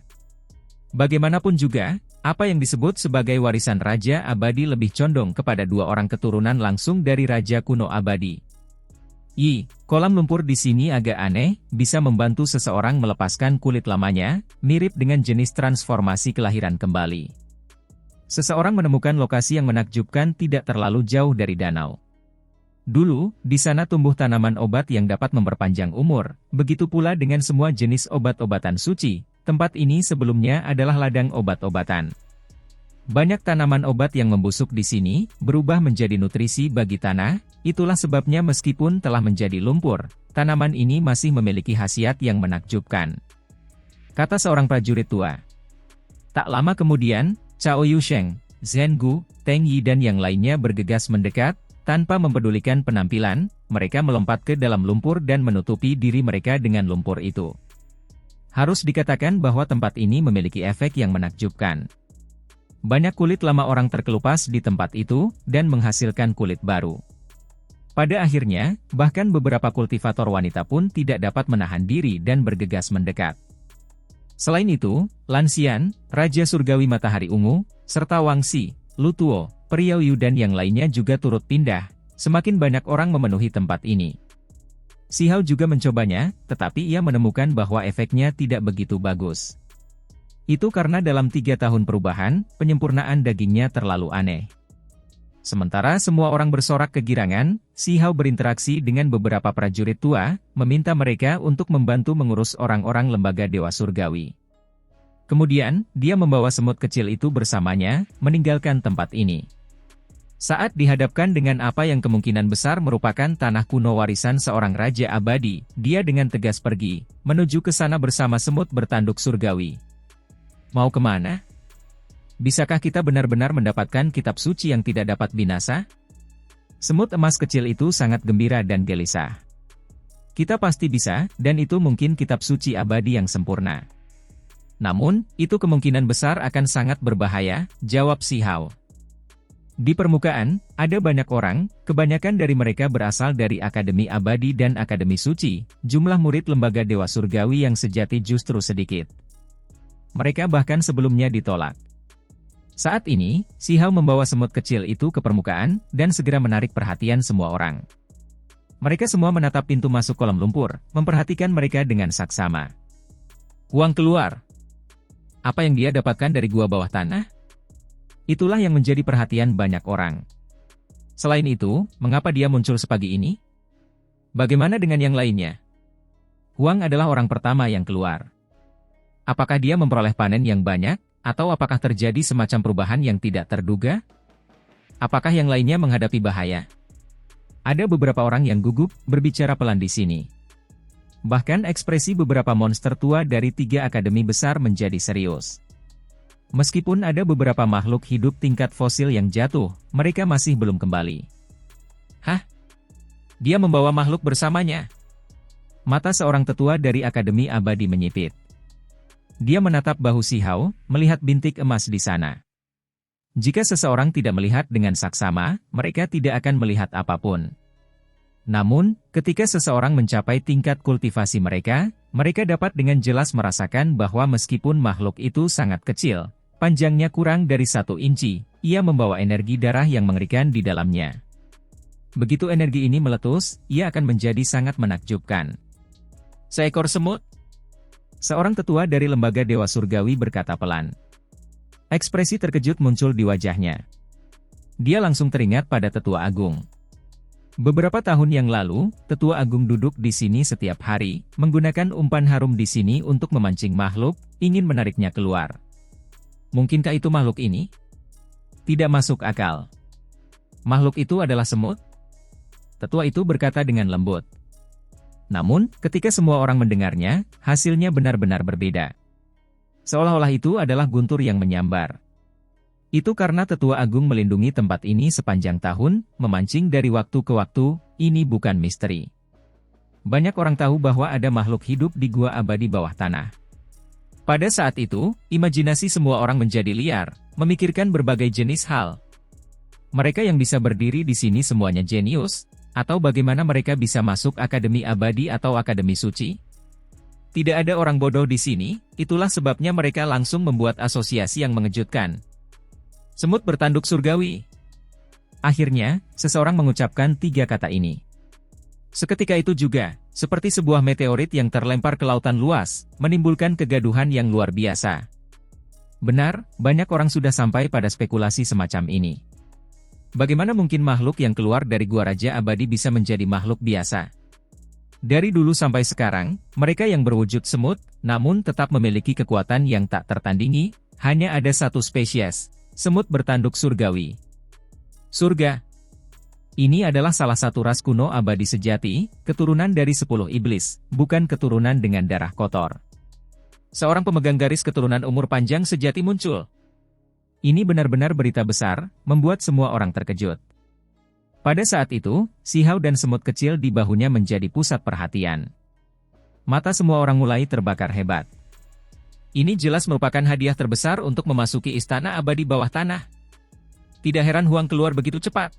Bagaimanapun juga, Apa yang disebut sebagai warisan Raja Abadi lebih condong kepada dua orang keturunan langsung dari Raja kuno abadi. Kolam lumpur di sini agak aneh, bisa membantu seseorang melepaskan kulit lamanya, mirip dengan jenis transformasi kelahiran kembali. Seseorang menemukan lokasi yang menakjubkan tidak terlalu jauh dari danau. Dulu, di sana tumbuh tanaman obat yang dapat memperpanjang umur, begitu pula dengan semua jenis obat-obatan suci. Tempat ini sebelumnya adalah ladang obat-obatan. Banyak tanaman obat yang membusuk di sini, berubah menjadi nutrisi bagi tanah, itulah sebabnya meskipun telah menjadi lumpur, tanaman ini masih memiliki khasiat yang menakjubkan. Kata seorang prajurit tua. Tak lama kemudian, Cao Yusheng, Zhen Gu, Teng Yi dan yang lainnya bergegas mendekat. Tanpa mempedulikan penampilan, mereka melompat ke dalam lumpur dan menutupi diri mereka dengan lumpur itu. Harus dikatakan bahwa tempat ini memiliki efek yang menakjubkan. Banyak kulit lama orang terkelupas di tempat itu, dan menghasilkan kulit baru. Pada akhirnya, bahkan beberapa kultivator wanita pun tidak dapat menahan diri dan bergegas mendekat. Selain itu, Lan Xian, Raja Surgawi Matahari Ungu, serta Wang Xi, Lu Tuo, Priao Yu dan yang lainnya juga turut pindah, semakin banyak orang memenuhi tempat ini. Si Hao juga mencobanya, tetapi ia menemukan bahwa efeknya tidak begitu bagus. Itu karena dalam 3 tahun perubahan, penyempurnaan dagingnya terlalu aneh. Sementara semua orang bersorak kegirangan, Si Hao berinteraksi dengan beberapa prajurit tua, meminta mereka untuk membantu mengurus orang-orang lembaga Dewa Surgawi. Kemudian, dia membawa semut kecil itu bersamanya, meninggalkan tempat ini. Saat dihadapkan dengan apa yang kemungkinan besar merupakan tanah kuno warisan seorang Raja Abadi, dia dengan tegas pergi, menuju ke sana bersama semut bertanduk surgawi. Mau kemana? Bisakah kita benar-benar mendapatkan kitab suci yang tidak dapat binasa? Semut emas kecil itu sangat gembira dan gelisah. Kita pasti bisa, dan itu mungkin kitab suci abadi yang sempurna. Namun, itu kemungkinan besar akan sangat berbahaya, jawab Si Hao. Di permukaan, ada banyak orang, kebanyakan dari mereka berasal dari Akademi Abadi dan Akademi Suci, jumlah murid lembaga Dewa Surgawi yang sejati justru sedikit. Mereka bahkan sebelumnya ditolak. Saat ini, Si Hao membawa semut kecil itu ke permukaan, dan segera menarik perhatian semua orang. Mereka semua menatap pintu masuk kolam lumpur, memperhatikan mereka dengan saksama. Huang keluar. Apa yang dia dapatkan dari gua bawah tanah? Itulah yang menjadi perhatian banyak orang. Selain itu, mengapa dia muncul sepagi ini? Bagaimana dengan yang lainnya? Huang adalah orang pertama yang keluar. Apakah dia memperoleh panen yang banyak, atau apakah terjadi semacam perubahan yang tidak terduga? Apakah yang lainnya menghadapi bahaya? Ada beberapa orang yang gugup, berbicara pelan di sini. Bahkan ekspresi beberapa monster tua dari 3 akademi besar menjadi serius. Meskipun ada beberapa makhluk hidup tingkat fosil yang jatuh, mereka masih belum kembali. Hah? Dia membawa makhluk bersamanya? Mata seorang tetua dari Akademi Abadi menyipit. Dia menatap bahu Si Hao, melihat bintik emas di sana. Jika seseorang tidak melihat dengan saksama, mereka tidak akan melihat apapun. Namun, ketika seseorang mencapai tingkat kultivasi mereka, mereka dapat dengan jelas merasakan bahwa meskipun makhluk itu sangat kecil, panjangnya kurang dari 1 inci, ia membawa energi darah yang mengerikan di dalamnya. Begitu energi ini meletus, ia akan menjadi sangat menakjubkan. Seekor semut? Seorang tetua dari lembaga Dewa Surgawi berkata pelan. Ekspresi terkejut muncul di wajahnya. Dia langsung teringat pada Tetua Agung. Beberapa tahun yang lalu, Tetua Agung duduk di sini setiap hari, menggunakan umpan harum di sini untuk memancing makhluk, ingin menariknya keluar. Mungkinkah itu makhluk ini? Tidak masuk akal. Makhluk itu adalah semut? Tetua itu berkata dengan lembut. Namun, ketika semua orang mendengarnya, hasilnya benar-benar berbeda. Seolah-olah itu adalah guntur yang menyambar. Itu karena Tetua Agung melindungi tempat ini sepanjang tahun, memancing dari waktu ke waktu, ini bukan misteri. Banyak orang tahu bahwa ada makhluk hidup di gua abadi bawah tanah. Pada saat itu, imajinasi semua orang menjadi liar, memikirkan berbagai jenis hal. Mereka yang bisa berdiri di sini semuanya jenius, atau bagaimana mereka bisa masuk Akademi Abadi atau Akademi Suci? Tidak ada orang bodoh di sini, itulah sebabnya mereka langsung membuat asosiasi yang mengejutkan. Semut bertanduk surgawi. Akhirnya, seseorang mengucapkan 3 kata ini. Seketika itu juga, seperti sebuah meteorit yang terlempar ke lautan luas, menimbulkan kegaduhan yang luar biasa. Benar, banyak orang sudah sampai pada spekulasi semacam ini. Bagaimana mungkin makhluk yang keluar dari gua Raja Abadi bisa menjadi makhluk biasa? Dari dulu sampai sekarang, mereka yang berwujud semut, namun tetap memiliki kekuatan yang tak tertandingi, hanya ada satu spesies, semut bertanduk surgawi. Surga. Ini adalah salah satu ras kuno abadi sejati, keturunan dari 10 iblis, bukan keturunan dengan darah kotor. Seorang pemegang garis keturunan umur panjang sejati muncul. Ini benar-benar berita besar, membuat semua orang terkejut. Pada saat itu, Sihau dan semut kecil di bahunya menjadi pusat perhatian. Mata semua orang mulai terbakar hebat. Ini jelas merupakan hadiah terbesar untuk memasuki istana abadi bawah tanah. Tidak heran Huang keluar begitu cepat.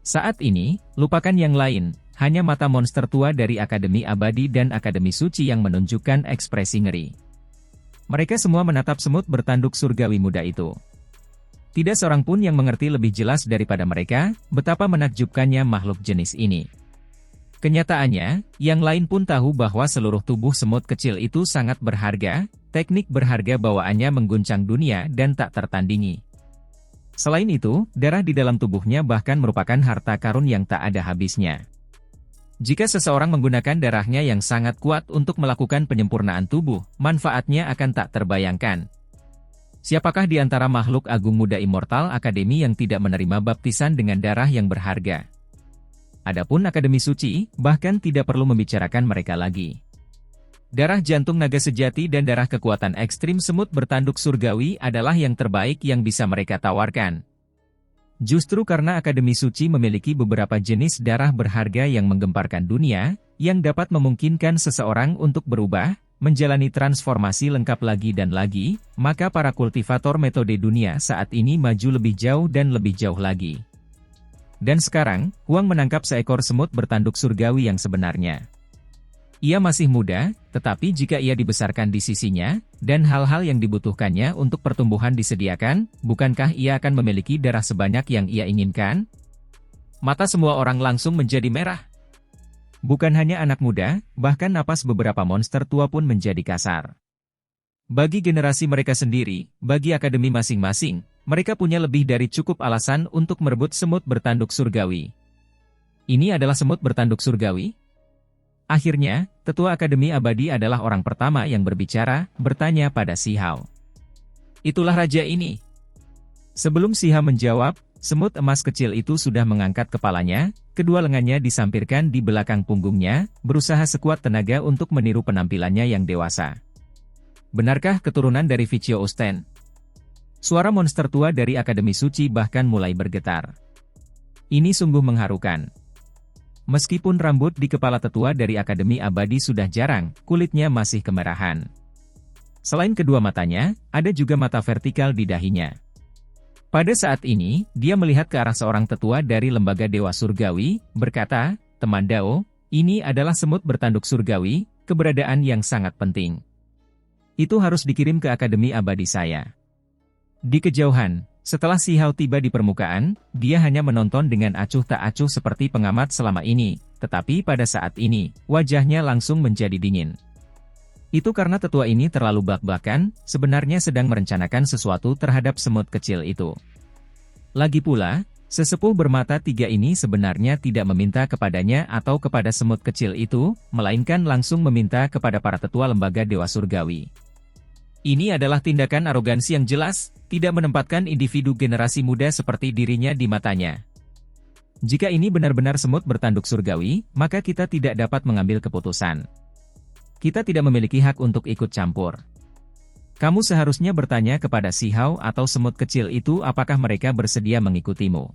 Saat ini, lupakan yang lain, hanya mata monster tua dari Akademi Abadi dan Akademi Suci yang menunjukkan ekspresi ngeri. Mereka semua menatap semut bertanduk surgawi muda itu. Tidak seorang pun yang mengerti lebih jelas daripada mereka, betapa menakjubkannya makhluk jenis ini. Kenyataannya, yang lain pun tahu bahwa seluruh tubuh semut kecil itu sangat berharga, teknik berharga bawaannya mengguncang dunia dan tak tertandingi. Selain itu, darah di dalam tubuhnya bahkan merupakan harta karun yang tak ada habisnya. Jika seseorang menggunakan darahnya yang sangat kuat untuk melakukan penyempurnaan tubuh, manfaatnya akan tak terbayangkan. Siapakah di antara makhluk agung muda immortal Akademi yang tidak menerima baptisan dengan darah yang berharga? Adapun Akademi Suci, bahkan tidak perlu membicarakan mereka lagi. Darah jantung naga sejati dan darah kekuatan ekstrim semut bertanduk surgawi adalah yang terbaik yang bisa mereka tawarkan. Justru karena Akademi Suci memiliki beberapa jenis darah berharga yang menggemparkan dunia, yang dapat memungkinkan seseorang untuk berubah, menjalani transformasi lengkap lagi dan lagi, maka para kultivator metode dunia saat ini maju lebih jauh dan lebih jauh lagi. Dan sekarang, Huang menangkap seekor semut bertanduk surgawi yang sebenarnya. Ia masih muda, tetapi jika ia dibesarkan di sisinya, dan hal-hal yang dibutuhkannya untuk pertumbuhan disediakan, bukankah ia akan memiliki darah sebanyak yang ia inginkan? Mata semua orang langsung menjadi merah. Bukan hanya anak muda, bahkan napas beberapa monster tua pun menjadi kasar. Bagi generasi mereka sendiri, bagi akademi masing-masing, mereka punya lebih dari cukup alasan untuk merebut semut bertanduk surgawi. Ini adalah semut bertanduk surgawi? Akhirnya, Tetua Akademi Abadi adalah orang pertama yang berbicara, bertanya pada Sihau. Itulah raja ini. Sebelum Sihau menjawab, semut emas kecil itu sudah mengangkat kepalanya, kedua lengannya disampirkan di belakang punggungnya, berusaha sekuat tenaga untuk meniru penampilannya yang dewasa. Benarkah keturunan dari Vicio Usten? Suara monster tua dari Akademi Suci bahkan mulai bergetar. Ini sungguh mengharukan. Meskipun rambut di kepala tetua dari Akademi Abadi sudah jarang, kulitnya masih kemerahan. Selain kedua matanya, ada juga mata vertikal di dahinya. Pada saat ini, dia melihat ke arah seorang tetua dari lembaga Dewa Surgawi, berkata, "Teman Dao, ini adalah semut bertanduk surgawi, keberadaan yang sangat penting. Itu harus dikirim ke Akademi Abadi saya." Di kejauhan, setelah Sihau tiba di permukaan, dia hanya menonton dengan acuh tak acuh seperti pengamat selama ini, tetapi pada saat ini, wajahnya langsung menjadi dingin. Itu karena tetua ini terlalu bak-bakan, sebenarnya sedang merencanakan sesuatu terhadap semut kecil itu. Lagi pula, sesepuh bermata 3 ini sebenarnya tidak meminta kepadanya atau kepada semut kecil itu, melainkan langsung meminta kepada para tetua lembaga Dewa Surgawi. Ini adalah tindakan arogansi yang jelas, tidak menempatkan individu generasi muda seperti dirinya di matanya. Jika ini benar-benar semut bertanduk surgawi, maka kita tidak dapat mengambil keputusan. Kita tidak memiliki hak untuk ikut campur. Kamu seharusnya bertanya kepada Sihau atau semut kecil itu apakah mereka bersedia mengikutimu.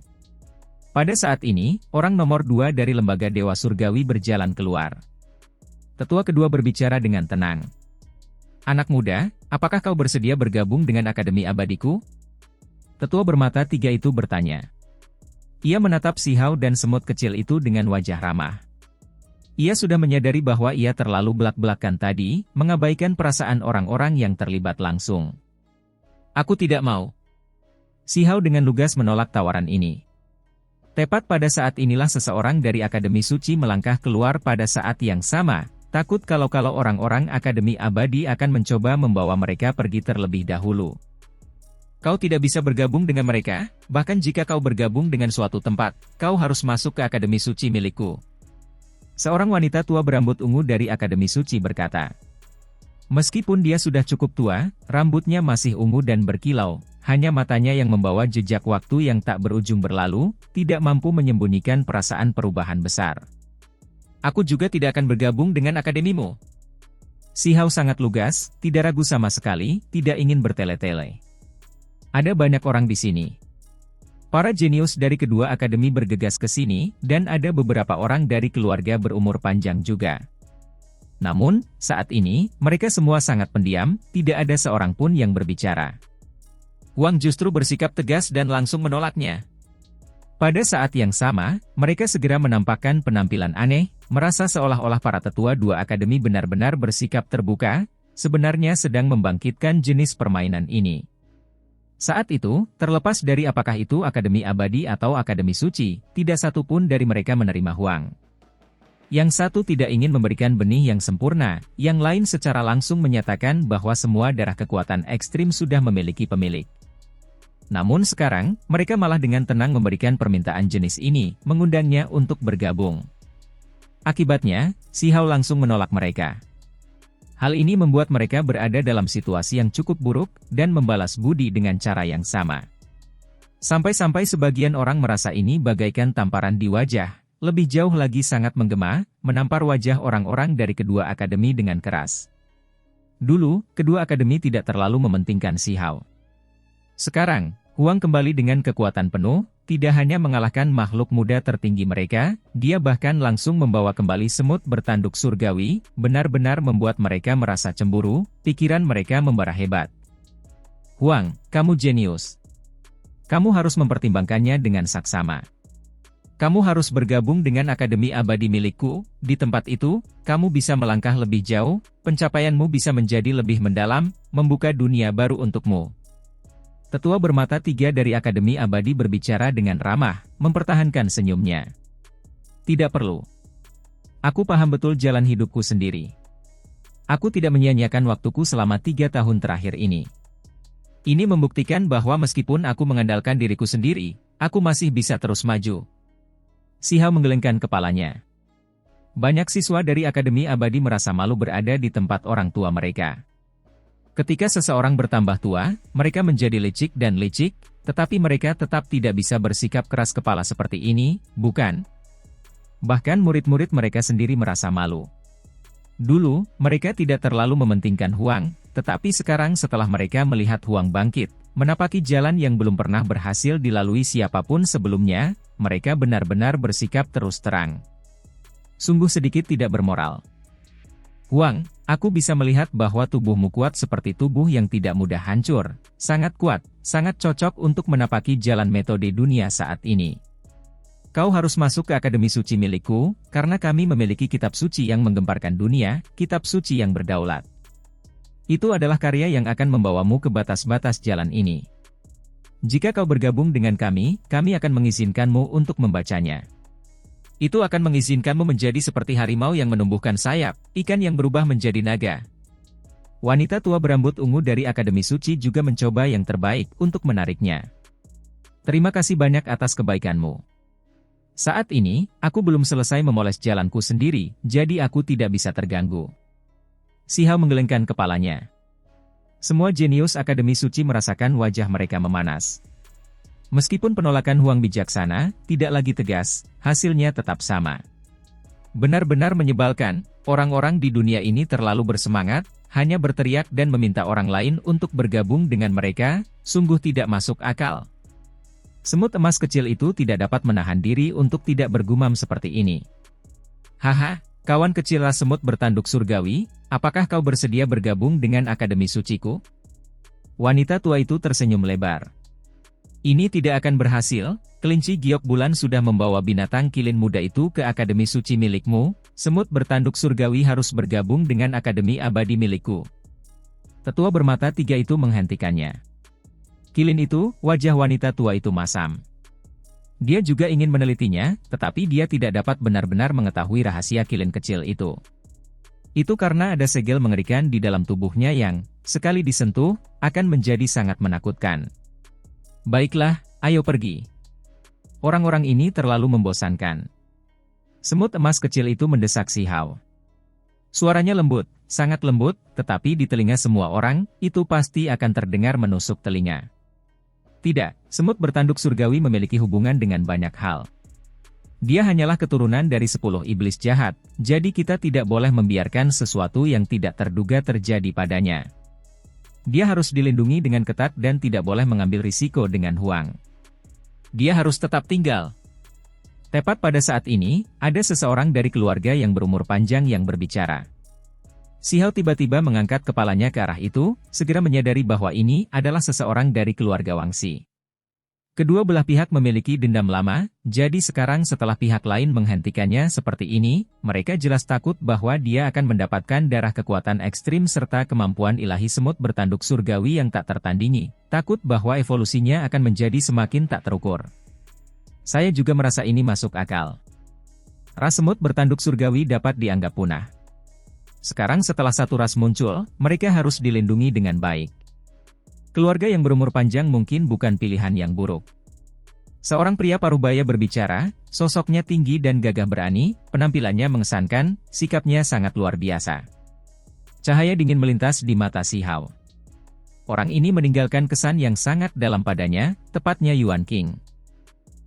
Pada saat ini, orang nomor 2 dari lembaga Dewa Surgawi berjalan keluar. Tetua kedua berbicara dengan tenang. Anak muda, apakah kau bersedia bergabung dengan Akademi Abadiku? Tetua bermata 3 itu bertanya. Ia menatap Sihau dan semut kecil itu dengan wajah ramah. Ia sudah menyadari bahwa ia terlalu belak-belakan tadi, mengabaikan perasaan orang-orang yang terlibat langsung. Aku tidak mau. Si Hao dengan lugas menolak tawaran ini. Tepat pada saat inilah seseorang dari Akademi Suci melangkah keluar pada saat yang sama, takut kalau orang-orang Akademi Abadi akan mencoba membawa mereka pergi terlebih dahulu. Kau tidak bisa bergabung dengan mereka, bahkan jika kau bergabung dengan suatu tempat, kau harus masuk ke Akademi Suci milikku. Seorang wanita tua berambut ungu dari Akademi Suci berkata. Meskipun dia sudah cukup tua, rambutnya masih ungu dan berkilau, hanya matanya yang membawa jejak waktu yang tak berujung berlalu, tidak mampu menyembunyikan perasaan perubahan besar. Aku juga tidak akan bergabung dengan akademimu. Si Hao sangat lugas, tidak ragu sama sekali, tidak ingin bertele-tele. Ada banyak orang di sini. Para jenius dari kedua akademi bergegas ke sini, dan ada beberapa orang dari keluarga berumur panjang juga. Namun, saat ini, mereka semua sangat pendiam, tidak ada seorang pun yang berbicara. Huang justru bersikap tegas dan langsung menolaknya. Pada saat yang sama, mereka segera menampakkan penampilan aneh, merasa seolah-olah para tetua dua akademi benar-benar bersikap terbuka, sebenarnya sedang membangkitkan jenis permainan ini. Saat itu, terlepas dari apakah itu Akademi Abadi atau Akademi Suci, tidak satu pun dari mereka menerima Huang. Yang satu tidak ingin memberikan benih yang sempurna, yang lain secara langsung menyatakan bahwa semua darah kekuatan ekstrim sudah memiliki pemilik. Namun sekarang, mereka malah dengan tenang memberikan permintaan jenis ini, mengundangnya untuk bergabung. Akibatnya, Si Hao langsung menolak mereka. Hal ini membuat mereka berada dalam situasi yang cukup buruk, dan membalas budi dengan cara yang sama. Sampai-sampai sebagian orang merasa ini bagaikan tamparan di wajah, lebih jauh lagi sangat menggema, menampar wajah orang-orang dari kedua akademi dengan keras. Dulu, kedua akademi tidak terlalu mementingkan Si Hao. Sekarang, Huang kembali dengan kekuatan penuh, tidak hanya mengalahkan makhluk muda tertinggi mereka, dia bahkan langsung membawa kembali semut bertanduk surgawi, benar-benar membuat mereka merasa cemburu, pikiran mereka membara hebat. Huang, kamu jenius. Kamu harus mempertimbangkannya dengan saksama. Kamu harus bergabung dengan Akademi Abadi milikku, di tempat itu, kamu bisa melangkah lebih jauh, pencapaianmu bisa menjadi lebih mendalam, membuka dunia baru untukmu. Tetua bermata tiga dari Akademi Abadi berbicara dengan ramah, mempertahankan senyumnya. Tidak perlu. Aku paham betul jalan hidupku sendiri. Aku tidak menyia-nyiakan waktuku selama 3 tahun terakhir ini. Ini membuktikan bahwa meskipun aku mengandalkan diriku sendiri, aku masih bisa terus maju. Si Hao menggelengkan kepalanya. Banyak siswa dari Akademi Abadi merasa malu berada di tempat orang tua mereka. Ketika seseorang bertambah tua, mereka menjadi licik dan licik, tetapi mereka tetap tidak bisa bersikap keras kepala seperti ini, bukan? Bahkan murid-murid mereka sendiri merasa malu. Dulu, mereka tidak terlalu mementingkan Huang, tetapi sekarang setelah mereka melihat Huang bangkit, menapaki jalan yang belum pernah berhasil dilalui siapapun sebelumnya, mereka benar-benar bersikap terus terang. Sungguh sedikit tidak bermoral. Huang, aku bisa melihat bahwa tubuhmu kuat seperti tubuh yang tidak mudah hancur, sangat kuat, sangat cocok untuk menapaki jalan metode dunia saat ini. Kau harus masuk ke Akademi Suci milikku, karena kami memiliki kitab suci yang menggemparkan dunia, kitab suci yang berdaulat. Itu adalah karya yang akan membawamu ke batas-batas jalan ini. Jika kau bergabung dengan kami akan mengizinkanmu untuk membacanya. Itu akan mengizinkanmu menjadi seperti harimau yang menumbuhkan sayap, ikan yang berubah menjadi naga. Wanita tua berambut ungu dari Akademi Suci juga mencoba yang terbaik untuk menariknya. Terima kasih banyak atas kebaikanmu. Saat ini, aku belum selesai memoles jalanku sendiri, jadi aku tidak bisa terganggu. Si Hao menggelengkan kepalanya. Semua jenius Akademi Suci merasakan wajah mereka memanas. Meskipun penolakan Huang bijaksana, tidak lagi tegas, hasilnya tetap sama. Benar-benar menyebalkan, orang-orang di dunia ini terlalu bersemangat, hanya berteriak dan meminta orang lain untuk bergabung dengan mereka, sungguh tidak masuk akal. Semut emas kecil itu tidak dapat menahan diri untuk tidak bergumam seperti ini. Haha, kawan kecil ras semut bertanduk surgawi, apakah kau bersedia bergabung dengan Akademi Suciku? Wanita tua itu tersenyum lebar. Ini tidak akan berhasil, kelinci giok bulan sudah membawa binatang kilin muda itu ke akademi suci milikmu, semut bertanduk surgawi harus bergabung dengan akademi abadi milikku. Tetua bermata tiga itu menghentikannya. Kilin itu, wajah wanita tua itu masam. Dia juga ingin menelitinya, tetapi dia tidak dapat benar-benar mengetahui rahasia kilin kecil itu. Itu karena ada segel mengerikan di dalam tubuhnya yang, sekali disentuh, akan menjadi sangat menakutkan. Baiklah, ayo pergi. Orang-orang ini terlalu membosankan. Semut emas kecil itu mendesak Si Hao. Suaranya lembut, sangat lembut, tetapi di telinga semua orang, itu pasti akan terdengar menusuk telinga. Tidak, semut bertanduk surgawi memiliki hubungan dengan banyak hal. Dia hanyalah keturunan dari 10 iblis jahat, jadi kita tidak boleh membiarkan sesuatu yang tidak terduga terjadi padanya. Dia harus dilindungi dengan ketat dan tidak boleh mengambil risiko dengan huang. Dia harus tetap tinggal. Tepat pada saat ini, ada seseorang dari keluarga yang berumur panjang yang berbicara. Si Hao tiba-tiba mengangkat kepalanya ke arah itu, segera menyadari bahwa ini adalah seseorang dari keluarga Wangxi. Kedua belah pihak memiliki dendam lama, jadi sekarang setelah pihak lain menghentikannya seperti ini, mereka jelas takut bahwa dia akan mendapatkan darah kekuatan ekstrim serta kemampuan ilahi semut bertanduk surgawi yang tak tertandingi, takut bahwa evolusinya akan menjadi semakin tak terukur. Saya juga merasa ini masuk akal. Ras semut bertanduk surgawi dapat dianggap punah. Sekarang setelah satu ras muncul, mereka harus dilindungi dengan baik. Keluarga yang berumur panjang mungkin bukan pilihan yang buruk. Seorang pria parubaya berbicara, sosoknya tinggi dan gagah berani, penampilannya mengesankan, sikapnya sangat luar biasa. Cahaya dingin melintas di mata Si Hao. Orang ini meninggalkan kesan yang sangat dalam padanya, tepatnya Yuan King.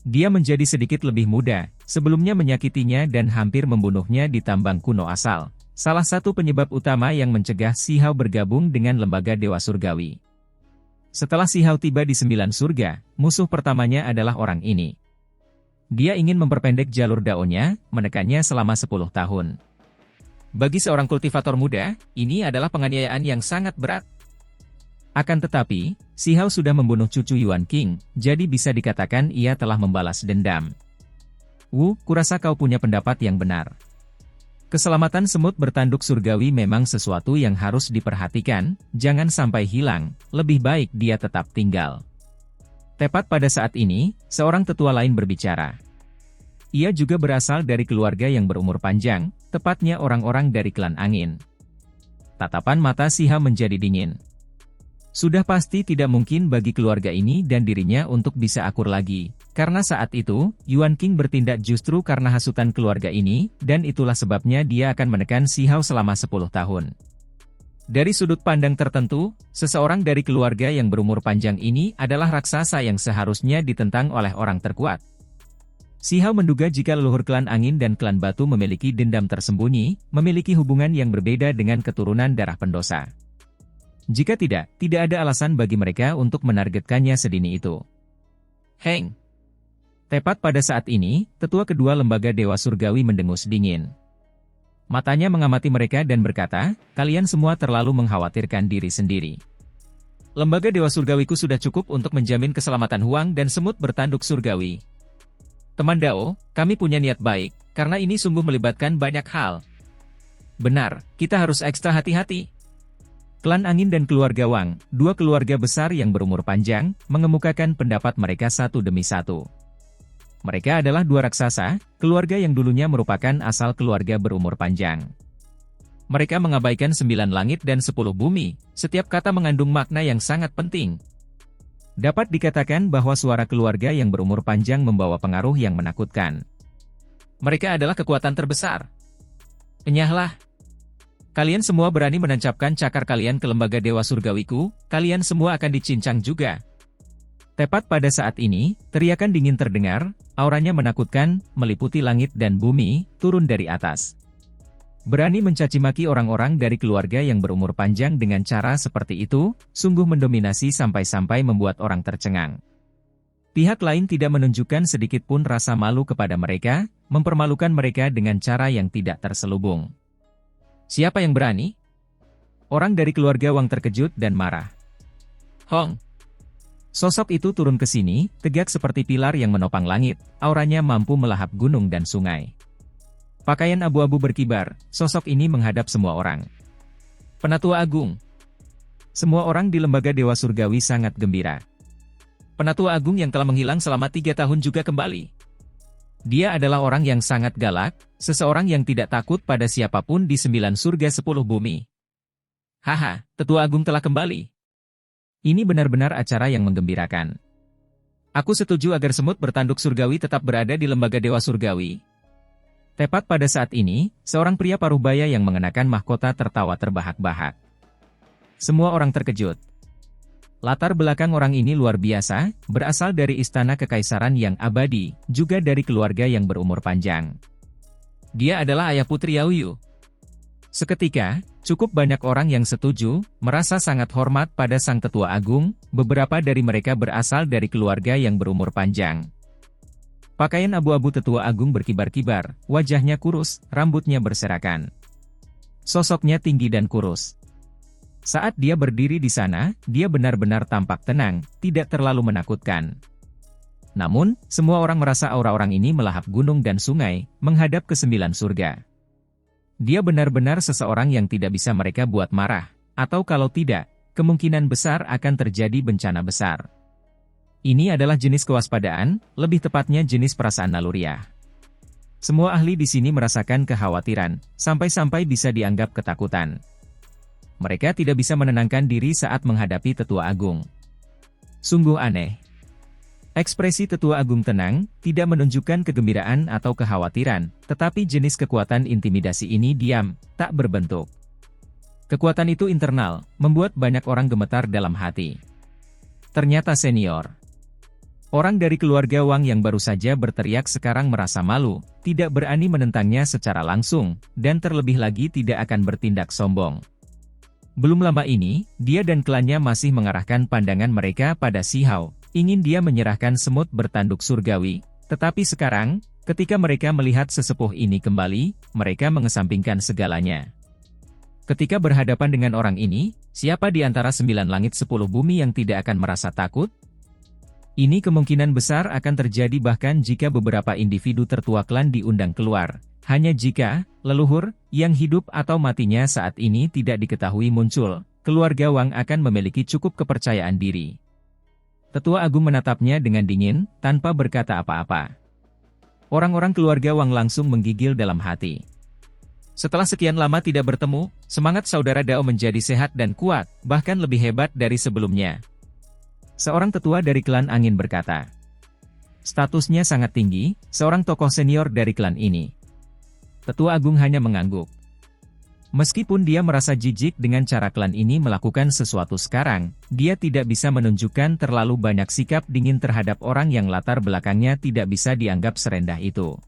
Dia menjadi sedikit lebih muda, sebelumnya menyakitinya dan hampir membunuhnya di tambang kuno asal. Salah satu penyebab utama yang mencegah Si Hao bergabung dengan lembaga Dewa Surgawi. Setelah Si Hao tiba di 9 surga, musuh pertamanya adalah orang ini. Dia ingin memperpendek jalur daunnya, menekannya selama 10 tahun. Bagi seorang kultivator muda, ini adalah penganiayaan yang sangat berat. Akan tetapi, Si Hao sudah membunuh cucu Yuan King, jadi bisa dikatakan ia telah membalas dendam. Kurasa kau punya pendapat yang benar. Keselamatan semut bertanduk surgawi memang sesuatu yang harus diperhatikan, jangan sampai hilang, lebih baik dia tetap tinggal. Tepat pada saat ini, seorang tetua lain berbicara. Ia juga berasal dari keluarga yang berumur panjang, tepatnya orang-orang dari klan angin. Tatapan mata Si Hao menjadi dingin. Sudah pasti tidak mungkin bagi keluarga ini dan dirinya untuk bisa akur lagi. Karena saat itu, Yuan King bertindak justru karena hasutan keluarga ini, dan itulah sebabnya dia akan menekan Si Hao selama 10 tahun. Dari sudut pandang tertentu, seseorang dari keluarga yang berumur panjang ini adalah raksasa yang seharusnya ditentang oleh orang terkuat. Si Hao menduga jika leluhur klan angin dan klan batu memiliki dendam tersembunyi, memiliki hubungan yang berbeda dengan keturunan darah pendosa. Jika tidak ada alasan bagi mereka untuk menargetkannya sedini itu. Heng! Tepat pada saat ini, tetua kedua lembaga Dewa Surgawi mendengus dingin. Matanya mengamati mereka dan berkata, kalian semua terlalu mengkhawatirkan diri sendiri. Lembaga Dewa Surgawiku sudah cukup untuk menjamin keselamatan Huang dan semut bertanduk surgawi. Teman Dao, kami punya niat baik, karena ini sungguh melibatkan banyak hal. Benar, kita harus ekstra hati-hati. Klan Angin dan keluarga Wang, dua keluarga besar yang berumur panjang, mengemukakan pendapat mereka satu demi satu. Mereka adalah dua raksasa, keluarga yang dulunya merupakan asal keluarga berumur panjang. Mereka mengabaikan 9 langit dan 10 bumi, setiap kata mengandung makna yang sangat penting. Dapat dikatakan bahwa suara keluarga yang berumur panjang membawa pengaruh yang menakutkan. Mereka adalah kekuatan terbesar. Enyahlah. Kalian semua berani menancapkan cakar kalian ke lembaga Dewa Surgawiku, kalian semua akan dicincang juga. Tepat pada saat ini, teriakan dingin terdengar, auranya menakutkan, meliputi langit dan bumi, turun dari atas. Berani mencaci maki orang-orang dari keluarga yang berumur panjang dengan cara seperti itu, sungguh mendominasi sampai-sampai membuat orang tercengang. Pihak lain tidak menunjukkan sedikit pun rasa malu kepada mereka, mempermalukan mereka dengan cara yang tidak terselubung. Siapa yang berani? Orang dari keluarga Wang terkejut dan marah. Hong! Sosok itu turun ke sini, tegak seperti pilar yang menopang langit, auranya mampu melahap gunung dan sungai. Pakaian abu-abu berkibar, sosok ini menghadap semua orang. Penatua Agung. Semua orang di lembaga Dewa Surgawi sangat gembira. Penatua Agung yang telah menghilang selama 3 tahun juga kembali. Dia adalah orang yang sangat galak, seseorang yang tidak takut pada siapapun di 9 surga 10 bumi. Haha, Tetua Agung telah kembali. Ini benar-benar acara yang menggembirakan. Aku setuju agar semut bertanduk surgawi tetap berada di lembaga Dewa Surgawi. Tepat pada saat ini, seorang pria parubaya yang mengenakan mahkota tertawa terbahak-bahak. Semua orang terkejut. Latar belakang orang ini luar biasa, berasal dari istana kekaisaran yang abadi, juga dari keluarga yang berumur panjang. Dia adalah ayah Putri Yaoyu. Seketika, cukup banyak orang yang setuju, merasa sangat hormat pada Sang Tetua Agung, beberapa dari mereka berasal dari keluarga yang berumur panjang. Pakaian abu-abu Tetua Agung berkibar-kibar, wajahnya kurus, rambutnya berserakan. Sosoknya tinggi dan kurus. Saat dia berdiri di sana, dia benar-benar tampak tenang, tidak terlalu menakutkan. Namun, semua orang merasa aura orang ini melahap gunung dan sungai, menghadap ke 9 surga. Dia benar-benar seseorang yang tidak bisa mereka buat marah, atau kalau tidak, kemungkinan besar akan terjadi bencana besar. Ini adalah jenis kewaspadaan, lebih tepatnya jenis perasaan naluriah. Semua ahli di sini merasakan kekhawatiran, sampai-sampai bisa dianggap ketakutan. Mereka tidak bisa menenangkan diri saat menghadapi Tetua Agung. Sungguh aneh. Ekspresi Tetua Agung tenang, tidak menunjukkan kegembiraan atau kekhawatiran, tetapi jenis kekuatan intimidasi ini diam, tak berbentuk. Kekuatan itu internal, membuat banyak orang gemetar dalam hati. Ternyata senior. Orang dari keluarga Wang yang baru saja berteriak sekarang merasa malu, tidak berani menentangnya secara langsung, dan terlebih lagi tidak akan bertindak sombong. Belum lama ini, dia dan klannya masih mengarahkan pandangan mereka pada Si Hao. Ingin dia menyerahkan semut bertanduk surgawi, tetapi sekarang, ketika mereka melihat sesepuh ini kembali, mereka mengesampingkan segalanya. Ketika berhadapan dengan orang ini, siapa di antara 9 langit 10 bumi yang tidak akan merasa takut? Ini kemungkinan besar akan terjadi bahkan jika beberapa individu tertua klan diundang keluar. Hanya jika, leluhur, yang hidup atau matinya saat ini tidak diketahui muncul, keluarga Wang akan memiliki cukup kepercayaan diri. Tetua Agung menatapnya dengan dingin, tanpa berkata apa-apa. Orang-orang keluarga Wang langsung menggigil dalam hati. Setelah sekian lama tidak bertemu, semangat saudara Dao menjadi sehat dan kuat, bahkan lebih hebat dari sebelumnya. Seorang tetua dari klan angin berkata. Statusnya sangat tinggi, seorang tokoh senior dari klan ini. Tetua Agung hanya mengangguk. Meskipun dia merasa jijik dengan cara klan ini melakukan sesuatu sekarang, dia tidak bisa menunjukkan terlalu banyak sikap dingin terhadap orang yang latar belakangnya tidak bisa dianggap serendah itu.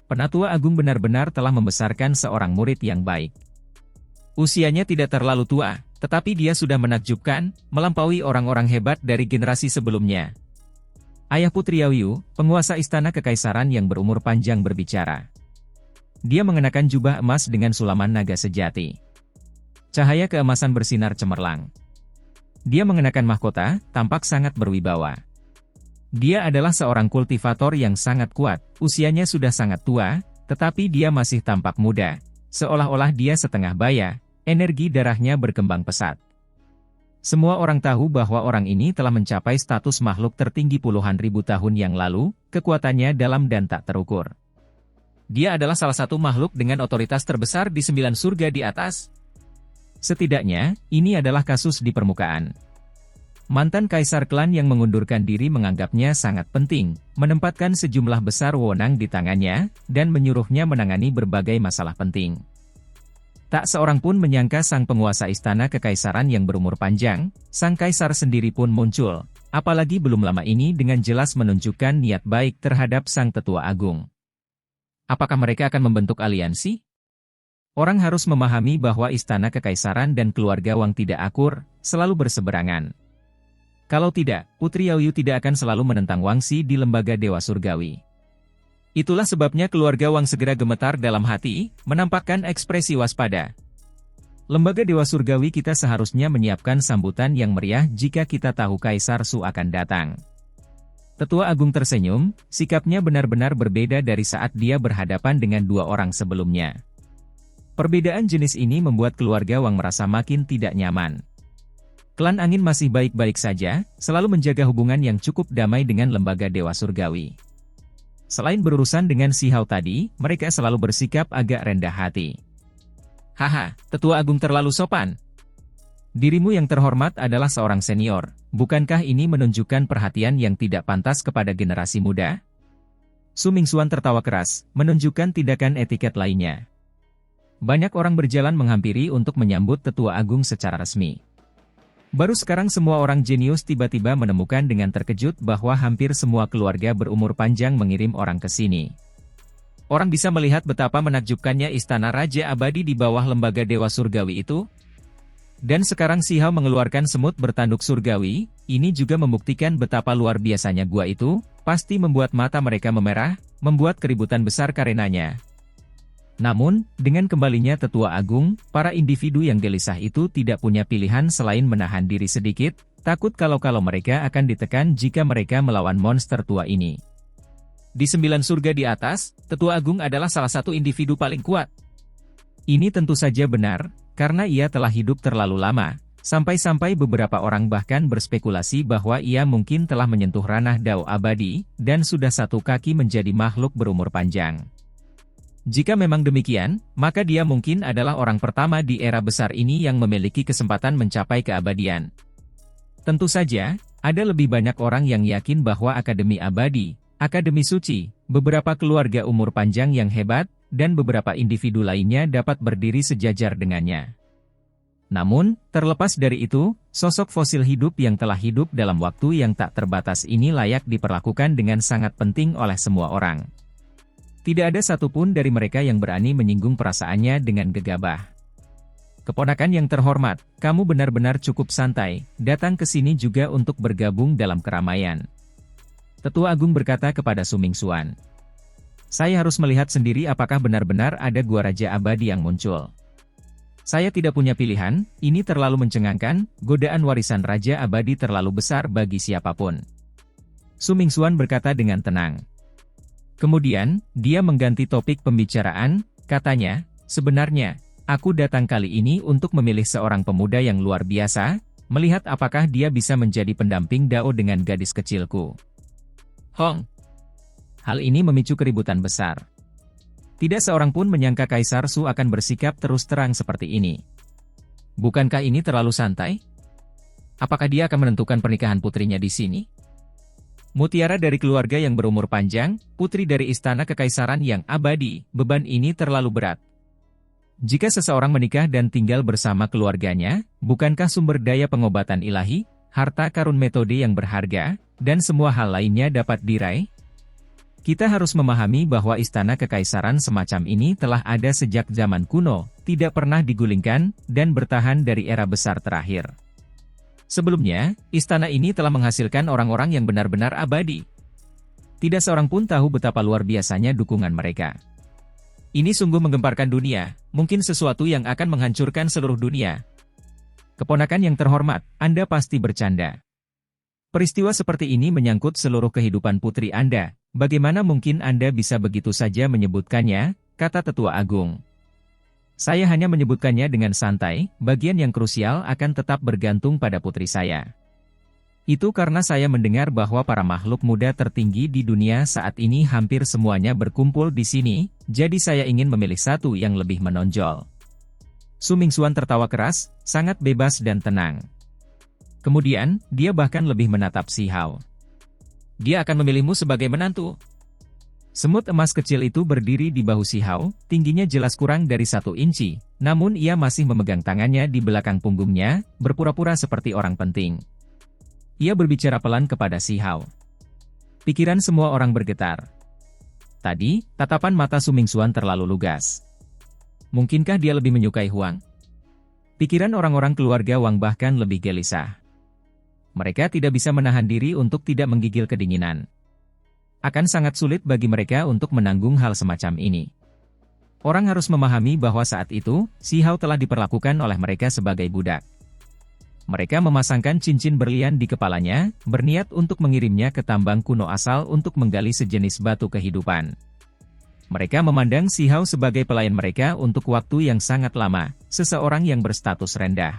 Penatua Agung benar-benar telah membesarkan seorang murid yang baik. Usianya tidak terlalu tua, tetapi dia sudah menakjubkan, melampaui orang-orang hebat dari generasi sebelumnya. Ayah Putri Yaoyu, penguasa istana kekaisaran yang berumur panjang berbicara. Dia mengenakan jubah emas dengan sulaman naga sejati. Cahaya keemasan bersinar cemerlang. Dia mengenakan mahkota, tampak sangat berwibawa. Dia adalah seorang kultivator yang sangat kuat, usianya sudah sangat tua, tetapi dia masih tampak muda. Seolah-olah dia setengah baya, energi darahnya berkembang pesat. Semua orang tahu bahwa orang ini telah mencapai status makhluk tertinggi puluhan ribu tahun yang lalu, kekuatannya dalam dan tak terukur. Dia adalah salah satu makhluk dengan otoritas terbesar di 9 surga di atas. Setidaknya, ini adalah kasus di permukaan. Mantan kaisar klan yang mengundurkan diri menganggapnya sangat penting, menempatkan sejumlah besar wewenang di tangannya, dan menyuruhnya menangani berbagai masalah penting. Tak seorang pun menyangka sang penguasa istana kekaisaran yang berumur panjang, sang kaisar sendiri pun muncul, apalagi belum lama ini dengan jelas menunjukkan niat baik terhadap sang tetua agung. Apakah mereka akan membentuk aliansi? Orang harus memahami bahwa istana kekaisaran dan keluarga Wang tidak akur, selalu berseberangan. Kalau tidak, Putri Yaoyu tidak akan selalu menentang Wangxi di lembaga Dewa Surgawi. Itulah sebabnya keluarga Wang segera gemetar dalam hati, menampakkan ekspresi waspada. Lembaga Dewa Surgawi kita seharusnya menyiapkan sambutan yang meriah jika kita tahu Kaisar Su akan datang. Tetua Agung tersenyum, sikapnya benar-benar berbeda dari saat dia berhadapan dengan dua orang sebelumnya. Perbedaan jenis ini membuat keluarga Wang merasa makin tidak nyaman. Klan Angin masih baik-baik saja, selalu menjaga hubungan yang cukup damai dengan Lembaga Dewa Surgawi. Selain berurusan dengan Si Hao tadi, mereka selalu bersikap agak rendah hati. Haha, Tetua Agung terlalu sopan. Dirimu yang terhormat adalah seorang senior, bukankah ini menunjukkan perhatian yang tidak pantas kepada generasi muda? Su Mingxuan tertawa keras, menunjukkan tindakan etiket lainnya. Banyak orang berjalan menghampiri untuk menyambut Tetua Agung secara resmi. Baru sekarang semua orang jenius tiba-tiba menemukan dengan terkejut bahwa hampir semua keluarga berumur panjang mengirim orang ke sini. Orang bisa melihat betapa menakjubkannya istana Raja Abadi di bawah Lembaga Dewa Surgawi itu. Dan sekarang Si Hao mengeluarkan semut bertanduk surgawi, ini juga membuktikan betapa luar biasanya gua itu, pasti membuat mata mereka memerah, membuat keributan besar karenanya. Namun, dengan kembalinya Tetua Agung, para individu yang gelisah itu tidak punya pilihan selain menahan diri sedikit, takut kalau mereka akan ditekan jika mereka melawan monster tua ini. Di 9 surga di atas, Tetua Agung adalah salah satu individu paling kuat. Ini tentu saja benar, karena ia telah hidup terlalu lama, sampai-sampai beberapa orang bahkan berspekulasi bahwa ia mungkin telah menyentuh ranah Dao Abadi, dan sudah satu kaki menjadi makhluk berumur panjang. Jika memang demikian, maka dia mungkin adalah orang pertama di era besar ini yang memiliki kesempatan mencapai keabadian. Tentu saja, ada lebih banyak orang yang yakin bahwa Akademi Abadi, Akademi Suci, beberapa keluarga umur panjang yang hebat, dan beberapa individu lainnya dapat berdiri sejajar dengannya. Namun, terlepas dari itu, sosok fosil hidup yang telah hidup dalam waktu yang tak terbatas ini layak diperlakukan dengan sangat penting oleh semua orang. Tidak ada satupun dari mereka yang berani menyinggung perasaannya dengan gegabah. Keponakan yang terhormat, kamu benar-benar cukup santai, datang ke sini juga untuk bergabung dalam keramaian. Tetua Agung berkata kepada Su Mingxuan. Saya harus melihat sendiri apakah benar-benar ada gua Raja Abadi yang muncul. Saya tidak punya pilihan, ini terlalu mencengangkan, godaan warisan Raja Abadi terlalu besar bagi siapapun. Su Mingxuan berkata dengan tenang. Kemudian, dia mengganti topik pembicaraan, katanya, sebenarnya, aku datang kali ini untuk memilih seorang pemuda yang luar biasa, melihat apakah dia bisa menjadi pendamping Dao dengan gadis kecilku. Hong. Hal ini memicu keributan besar. Tidak seorang pun menyangka Kaisar Su akan bersikap terus terang seperti ini. Bukankah ini terlalu santai? Apakah dia akan menentukan pernikahan putrinya di sini? Mutiara dari keluarga yang berumur panjang, putri dari istana kekaisaran yang abadi, beban ini terlalu berat. Jika seseorang menikah dan tinggal bersama keluarganya, bukankah sumber daya pengobatan ilahi, harta karun metode yang berharga, dan semua hal lainnya dapat diraih? Kita harus memahami bahwa istana kekaisaran semacam ini telah ada sejak zaman kuno, tidak pernah digulingkan, dan bertahan dari era besar terakhir. Sebelumnya, istana ini telah menghasilkan orang-orang yang benar-benar abadi. Tidak seorang pun tahu betapa luar biasanya dukungan mereka. Ini sungguh menggemparkan dunia, mungkin sesuatu yang akan menghancurkan seluruh dunia. Keponakan yang terhormat, Anda pasti bercanda. Peristiwa seperti ini menyangkut seluruh kehidupan putri Anda, bagaimana mungkin Anda bisa begitu saja menyebutkannya, kata Tetua Agung. Saya hanya menyebutkannya dengan santai, bagian yang krusial akan tetap bergantung pada putri saya. Itu karena saya mendengar bahwa para makhluk muda tertinggi di dunia saat ini hampir semuanya berkumpul di sini, jadi saya ingin memilih satu yang lebih menonjol. Su Mingxuan tertawa keras, sangat bebas dan tenang. Kemudian, dia bahkan lebih menatap Si Hao. Dia akan memilihmu sebagai menantu. Semut emas kecil itu berdiri di bahu Si Hao, tingginya jelas kurang dari 1 inci, namun ia masih memegang tangannya di belakang punggungnya, berpura-pura seperti orang penting. Ia berbicara pelan kepada Si Hao. Pikiran semua orang bergetar. Tadi, tatapan mata Su Mingxuan terlalu lugas. Mungkinkah dia lebih menyukai Huang? Pikiran orang-orang keluarga Wang bahkan lebih gelisah. Mereka tidak bisa menahan diri untuk tidak menggigil kedinginan. Akan sangat sulit bagi mereka untuk menanggung hal semacam ini. Orang harus memahami bahwa saat itu, Si Hao telah diperlakukan oleh mereka sebagai budak. Mereka memasangkan cincin berlian di kepalanya, berniat untuk mengirimnya ke tambang kuno asal untuk menggali sejenis batu kehidupan. Mereka memandang Si Hao sebagai pelayan mereka untuk waktu yang sangat lama, seseorang yang berstatus rendah.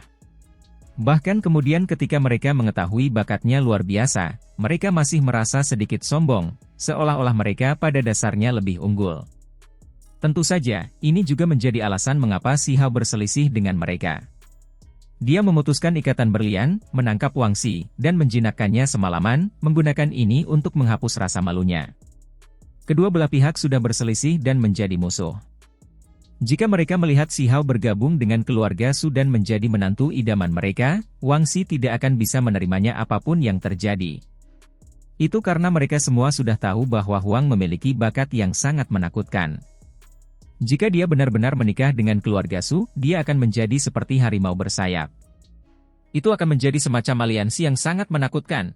Bahkan kemudian ketika mereka mengetahui bakatnya luar biasa, mereka masih merasa sedikit sombong, seolah-olah mereka pada dasarnya lebih unggul. Tentu saja, ini juga menjadi alasan mengapa Si Hao berselisih dengan mereka. Dia memutuskan ikatan berlian, menangkap Wang Xi, dan menjinakkannya semalaman, menggunakan ini untuk menghapus rasa malunya. Kedua belah pihak sudah berselisih dan menjadi musuh. Jika mereka melihat Si Hao bergabung dengan keluarga Su dan menjadi menantu idaman mereka, Wang Xi tidak akan bisa menerimanya apapun yang terjadi. Itu karena mereka semua sudah tahu bahwa Huang memiliki bakat yang sangat menakutkan. Jika dia benar-benar menikah dengan keluarga Su, dia akan menjadi seperti harimau bersayap. Itu akan menjadi semacam aliansi yang sangat menakutkan.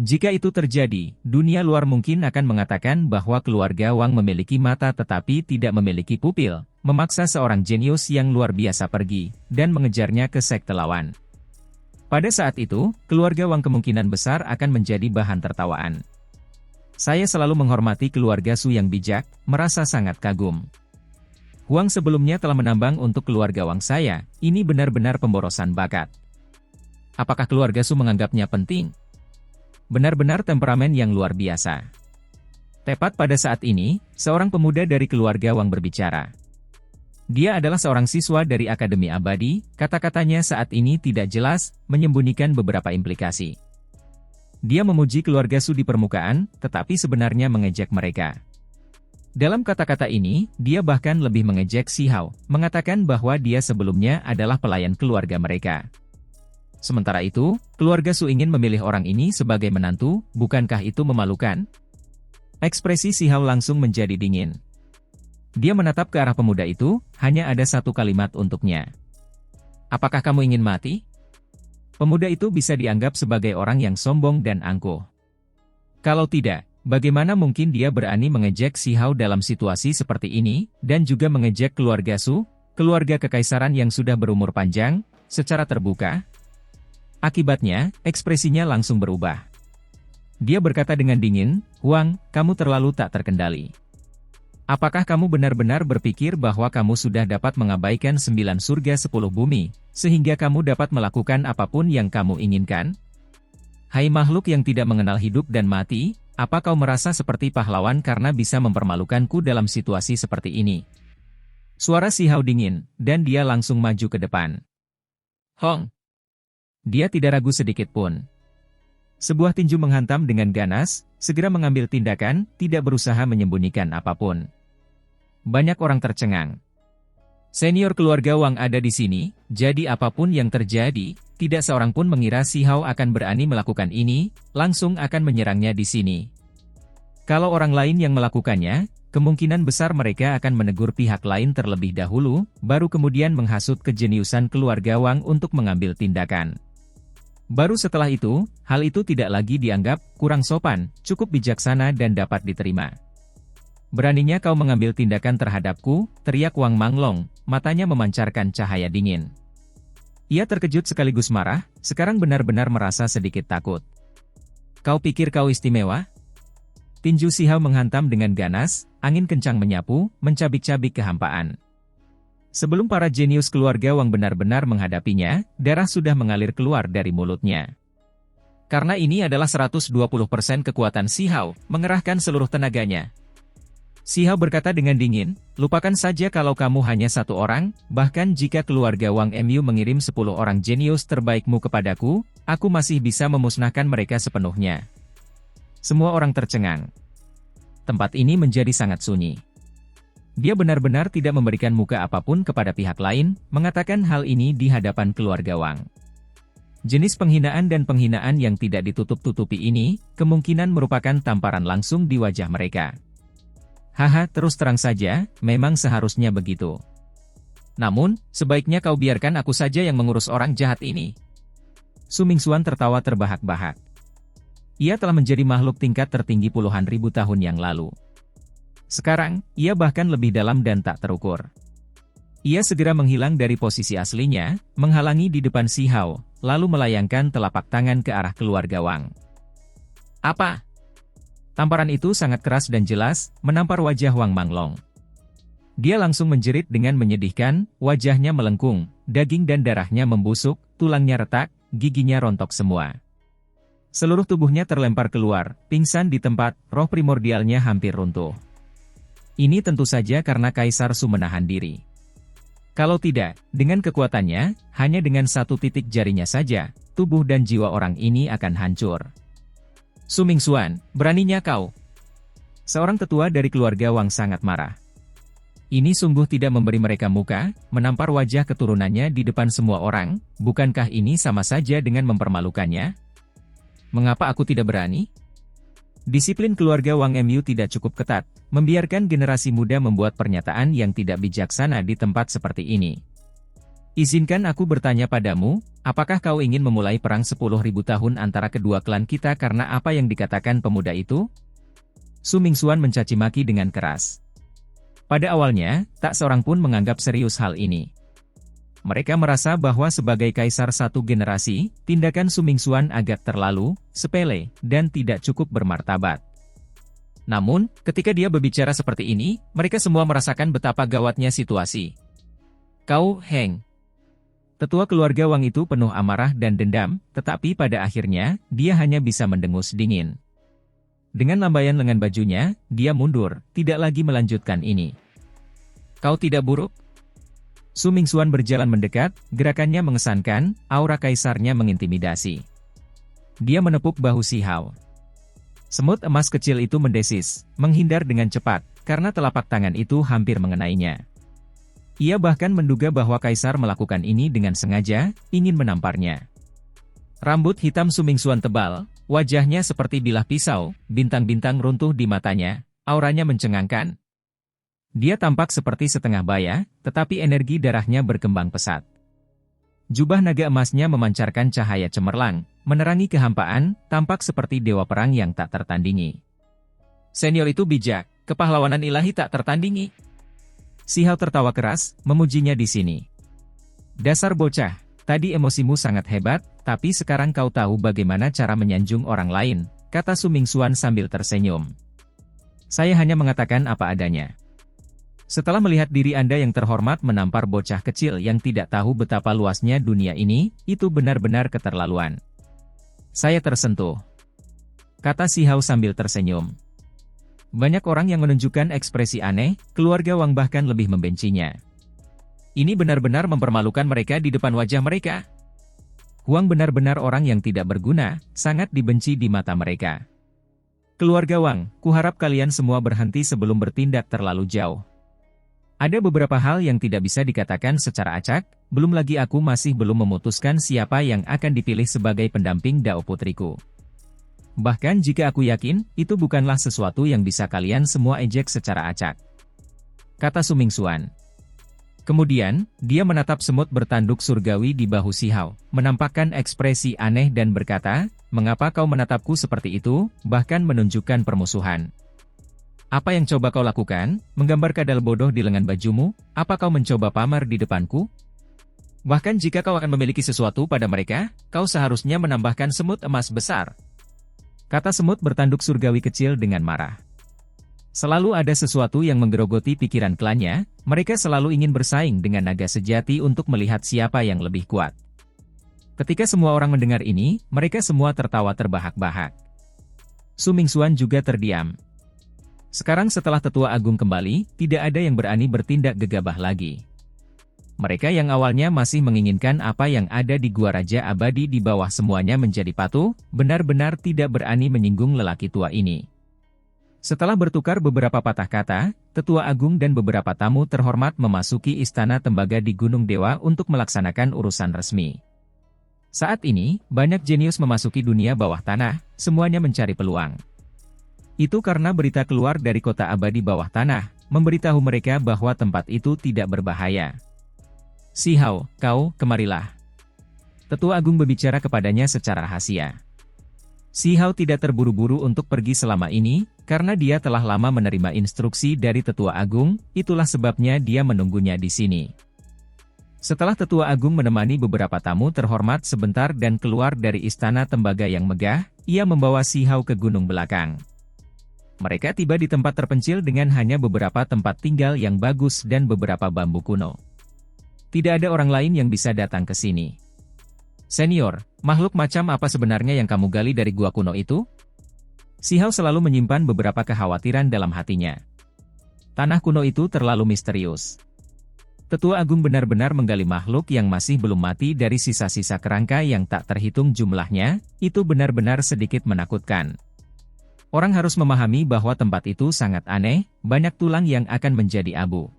Jika itu terjadi, dunia luar mungkin akan mengatakan bahwa keluarga Wang memiliki mata tetapi tidak memiliki pupil, memaksa seorang jenius yang luar biasa pergi, dan mengejarnya ke sekte lawan. Pada saat itu, keluarga Wang kemungkinan besar akan menjadi bahan tertawaan. Saya selalu menghormati keluarga Su yang bijak, merasa sangat kagum. Huang sebelumnya telah menambang untuk keluarga Wang saya, ini benar-benar pemborosan bakat. Apakah keluarga Su menganggapnya penting? Benar-benar temperamen yang luar biasa. Tepat pada saat ini, seorang pemuda dari keluarga Wang berbicara. Dia adalah seorang siswa dari Akademi Abadi, kata-katanya saat ini tidak jelas, menyembunyikan beberapa implikasi. Dia memuji keluarga Su di permukaan, tetapi sebenarnya mengejek mereka. Dalam kata-kata ini, dia bahkan lebih mengejek Si Hao, mengatakan bahwa dia sebelumnya adalah pelayan keluarga mereka. Sementara itu, keluarga Su ingin memilih orang ini sebagai menantu, bukankah itu memalukan? Ekspresi Si Hao langsung menjadi dingin. Dia menatap ke arah pemuda itu, hanya ada satu kalimat untuknya. Apakah kamu ingin mati? Pemuda itu bisa dianggap sebagai orang yang sombong dan angkuh. Kalau tidak, bagaimana mungkin dia berani mengejek Si Hao dalam situasi seperti ini, dan juga mengejek keluarga Su, keluarga kekaisaran yang sudah berumur panjang, secara terbuka? Akibatnya, ekspresinya langsung berubah. Dia berkata dengan dingin, Huang, kamu terlalu tak terkendali. Apakah kamu benar-benar berpikir bahwa kamu sudah dapat mengabaikan 9 surga 10 bumi, sehingga kamu dapat melakukan apapun yang kamu inginkan? Hai makhluk yang tidak mengenal hidup dan mati, apa kau merasa seperti pahlawan karena bisa mempermalukanku dalam situasi seperti ini? Suara Si Hao dingin, dan dia langsung maju ke depan. Hong! Dia tidak ragu sedikit pun. Sebuah tinju menghantam dengan ganas, segera mengambil tindakan, tidak berusaha menyembunyikan apapun. Banyak orang tercengang. Senior keluarga Wang ada di sini, jadi apapun yang terjadi, tidak seorang pun mengira Si Hao akan berani melakukan ini, langsung akan menyerangnya di sini. Kalau orang lain yang melakukannya, kemungkinan besar mereka akan menegur pihak lain terlebih dahulu, baru kemudian menghasut kejeniusan keluarga Wang untuk mengambil tindakan. Baru setelah itu, hal itu tidak lagi dianggap kurang sopan, cukup bijaksana dan dapat diterima. Beraninya kau mengambil tindakan terhadapku, teriak Wang Manglong, matanya memancarkan cahaya dingin. Ia terkejut sekaligus marah, sekarang benar-benar merasa sedikit takut. Kau pikir kau istimewa? Tinju Si Hao menghantam dengan ganas, angin kencang menyapu, mencabik-cabik kehampaan. Sebelum para jenius keluarga Wang benar-benar menghadapinya, darah sudah mengalir keluar dari mulutnya. Karena ini adalah 120% kekuatan Si Hao, mengerahkan seluruh tenaganya. Si Hao berkata dengan dingin, lupakan saja kalau kamu hanya satu orang, bahkan jika keluarga Wang Mu mengirim 10 orang jenius terbaikmu kepadaku, aku masih bisa memusnahkan mereka sepenuhnya. Semua orang tercengang. Tempat ini menjadi sangat sunyi. Dia benar-benar tidak memberikan muka apapun kepada pihak lain, mengatakan hal ini di hadapan keluarga Wang. Jenis penghinaan dan penghinaan yang tidak ditutup-tutupi ini, kemungkinan merupakan tamparan langsung di wajah mereka. Haha, terus terang saja, memang seharusnya begitu. Namun, sebaiknya kau biarkan aku saja yang mengurus orang jahat ini. Su Mingxuan tertawa terbahak-bahak. Ia telah menjadi makhluk tingkat tertinggi puluhan ribu tahun yang lalu. Sekarang, ia bahkan lebih dalam dan tak terukur. Ia segera menghilang dari posisi aslinya, menghalangi di depan Si Hao, lalu melayangkan telapak tangan ke arah keluarga Wang. Apa? Tamparan itu sangat keras dan jelas, menampar wajah Wang Manglong. Dia langsung menjerit dengan menyedihkan, wajahnya melengkung, daging dan darahnya membusuk, tulangnya retak, giginya rontok semua. Seluruh tubuhnya terlempar keluar, pingsan di tempat, roh primordialnya hampir runtuh. Ini tentu saja karena Kaisar Su menahan diri. Kalau tidak, dengan kekuatannya, hanya dengan satu titik jarinya saja, tubuh dan jiwa orang ini akan hancur. Su Mingxuan, beraninya kau? Seorang tetua dari keluarga Wang sangat marah. Ini sungguh tidak memberi mereka muka, menampar wajah keturunannya di depan semua orang, bukankah ini sama saja dengan mempermalukannya? Mengapa aku tidak berani? Disiplin keluarga Wang Mu tidak cukup ketat, membiarkan generasi muda membuat pernyataan yang tidak bijaksana di tempat seperti ini. Izinkan aku bertanya padamu, apakah kau ingin memulai perang 10.000 tahun antara kedua klan kita karena apa yang dikatakan pemuda itu? Su Mingxuan mencaci maki dengan keras. Pada awalnya, tak seorang pun menganggap serius hal ini. Mereka merasa bahwa sebagai kaisar satu generasi, tindakan Su Mingxuan agak terlalu sepele dan tidak cukup bermartabat. Namun, ketika dia berbicara seperti ini, mereka semua merasakan betapa gawatnya situasi. Kau, Heng. Tetua keluarga Wang itu penuh amarah dan dendam, tetapi pada akhirnya, dia hanya bisa mendengus dingin. Dengan lambaian lengan bajunya, dia mundur, tidak lagi melanjutkan ini. Kau tidak buruk? Su Mingxuan berjalan mendekat, gerakannya mengesankan, aura kaisarnya mengintimidasi. Dia menepuk bahu Si Hao. Semut emas kecil itu mendesis, menghindar dengan cepat, karena telapak tangan itu hampir mengenainya. Ia bahkan menduga bahwa kaisar melakukan ini dengan sengaja, ingin menamparnya. Rambut hitam Su Mingxuan tebal, wajahnya seperti bilah pisau, bintang-bintang runtuh di matanya, auranya mencengangkan. Dia tampak seperti setengah baya, tetapi energi darahnya berkembang pesat. Jubah naga emasnya memancarkan cahaya cemerlang, menerangi kehampaan, tampak seperti dewa perang yang tak tertandingi. Senior itu bijak, kepahlawanan ilahi tak tertandingi. Si Hao tertawa keras, memujinya di sini. Dasar bocah, tadi emosimu sangat hebat, tapi sekarang kau tahu bagaimana cara menyanjung orang lain, kata Su Mingxuan sambil tersenyum. Saya hanya mengatakan apa adanya. Setelah melihat diri Anda yang terhormat menampar bocah kecil yang tidak tahu betapa luasnya dunia ini, itu benar-benar keterlaluan. Saya tersentuh, kata Si Hao sambil tersenyum. Banyak orang yang menunjukkan ekspresi aneh, keluarga Wang bahkan lebih membencinya. Ini benar-benar mempermalukan mereka di depan wajah mereka. Huang benar-benar orang yang tidak berguna, sangat dibenci di mata mereka. Keluarga Wang, kuharap kalian semua berhenti sebelum bertindak terlalu jauh. Ada beberapa hal yang tidak bisa dikatakan secara acak, belum lagi aku masih belum memutuskan siapa yang akan dipilih sebagai pendamping Dao Putriku. Bahkan jika aku yakin, itu bukanlah sesuatu yang bisa kalian semua ejek secara acak, kata Su Mingxuan. Kemudian, dia menatap semut bertanduk surgawi di bahu Si Hao, menampakkan ekspresi aneh dan berkata, mengapa kau menatapku seperti itu, bahkan menunjukkan permusuhan? Apa yang coba kau lakukan? Menggambar kadal bodoh di lengan bajumu? Apa kau mencoba pamer di depanku? Bahkan jika kau akan memiliki sesuatu pada mereka, kau seharusnya menambahkan semut emas besar, kata semut bertanduk surgawi kecil dengan marah. Selalu ada sesuatu yang menggerogoti pikiran klannya, mereka selalu ingin bersaing dengan naga sejati untuk melihat siapa yang lebih kuat. Ketika semua orang mendengar ini, mereka semua tertawa terbahak-bahak. Su Mingxuan juga terdiam. Sekarang setelah Tetua Agung kembali, tidak ada yang berani bertindak gegabah lagi. Mereka yang awalnya masih menginginkan apa yang ada di Gua Raja Abadi di bawah semuanya menjadi patuh, benar-benar tidak berani menyinggung lelaki tua ini. Setelah bertukar beberapa patah kata, Tetua Agung dan beberapa tamu terhormat memasuki Istana Tembaga di Gunung Dewa untuk melaksanakan urusan resmi. Saat ini, banyak jenius memasuki dunia bawah tanah, semuanya mencari peluang. Itu karena berita keluar dari kota abadi bawah tanah, memberitahu mereka bahwa tempat itu tidak berbahaya. Si Hao, kau, kemarilah. Tetua Agung berbicara kepadanya secara rahasia. Si Hao tidak terburu-buru untuk pergi selama ini, karena dia telah lama menerima instruksi dari Tetua Agung, itulah sebabnya dia menunggunya di sini. Setelah Tetua Agung menemani beberapa tamu terhormat sebentar dan keluar dari istana tembaga yang megah, ia membawa Si Hao ke gunung belakang. Mereka tiba di tempat terpencil dengan hanya beberapa tempat tinggal yang bagus dan beberapa bambu kuno. Tidak ada orang lain yang bisa datang ke sini. Senior, makhluk macam apa sebenarnya yang kamu gali dari gua kuno itu? Si Hao selalu menyimpan beberapa kekhawatiran dalam hatinya. Tanah kuno itu terlalu misterius. Tetua Agung benar-benar menggali makhluk yang masih belum mati dari sisa-sisa kerangka yang tak terhitung jumlahnya, itu benar-benar sedikit menakutkan. Orang harus memahami bahwa tempat itu sangat aneh, banyak tulang yang akan menjadi abu.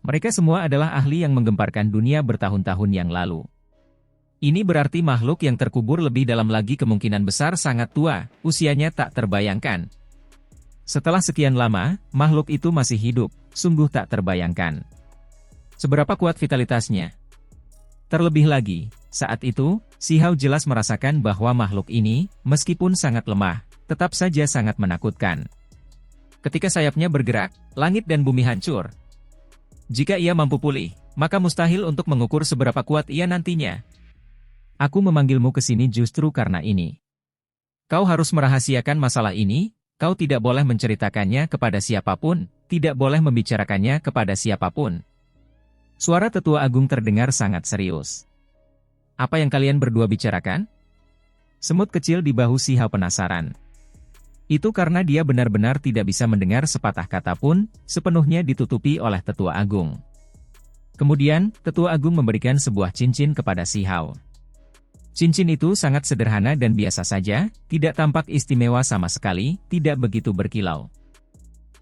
Mereka semua adalah ahli yang menggemparkan dunia bertahun-tahun yang lalu. Ini berarti makhluk yang terkubur lebih dalam lagi kemungkinan besar sangat tua, usianya tak terbayangkan. Setelah sekian lama, makhluk itu masih hidup, sungguh tak terbayangkan. Seberapa kuat vitalitasnya? Terlebih lagi, saat itu, Si Hao jelas merasakan bahwa makhluk ini, meskipun sangat lemah, tetap saja sangat menakutkan. Ketika sayapnya bergerak, langit dan bumi hancur. Jika ia mampu pulih, maka mustahil untuk mengukur seberapa kuat ia nantinya. Aku memanggilmu ke sini justru karena ini. Kau harus merahasiakan masalah ini, kau tidak boleh menceritakannya kepada siapapun, tidak boleh membicarakannya kepada siapapun. Suara Tetua Agung terdengar sangat serius. Apa yang kalian berdua bicarakan? Semut kecil di bahu Si Hao penasaran. Itu karena dia benar-benar tidak bisa mendengar sepatah kata pun, sepenuhnya ditutupi oleh Tetua Agung. Kemudian, Tetua Agung memberikan sebuah cincin kepada Si Hao. Cincin itu sangat sederhana dan biasa saja, tidak tampak istimewa sama sekali, tidak begitu berkilau.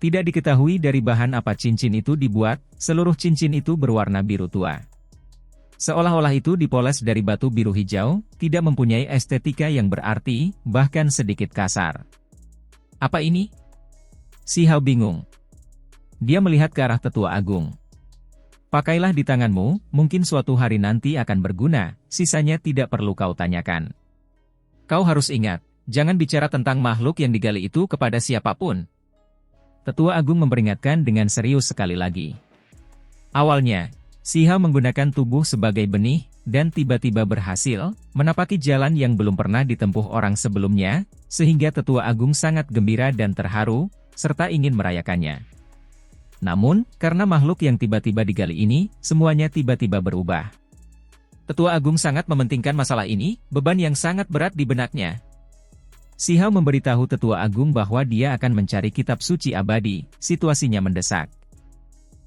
Tidak diketahui dari bahan apa cincin itu dibuat, seluruh cincin itu berwarna biru tua. Seolah-olah itu dipoles dari batu biru hijau, tidak mempunyai estetika yang berarti, bahkan sedikit kasar. Apa ini? Si Hao bingung. Dia melihat ke arah Tetua Agung. Pakailah di tanganmu, mungkin suatu hari nanti akan berguna, sisanya tidak perlu kau tanyakan. Kau harus ingat, jangan bicara tentang makhluk yang digali itu kepada siapapun. Tetua Agung memperingatkan dengan serius sekali lagi. Awalnya, Si Hao menggunakan tubuh sebagai benih, dan tiba-tiba berhasil menapaki jalan yang belum pernah ditempuh orang sebelumnya, sehingga Tetua Agung sangat gembira dan terharu, serta ingin merayakannya. Namun, karena makhluk yang tiba-tiba digali ini, semuanya tiba-tiba berubah. Tetua Agung sangat mementingkan masalah ini, beban yang sangat berat di benaknya. Si Hao memberitahu Tetua Agung bahwa dia akan mencari kitab suci abadi, situasinya mendesak.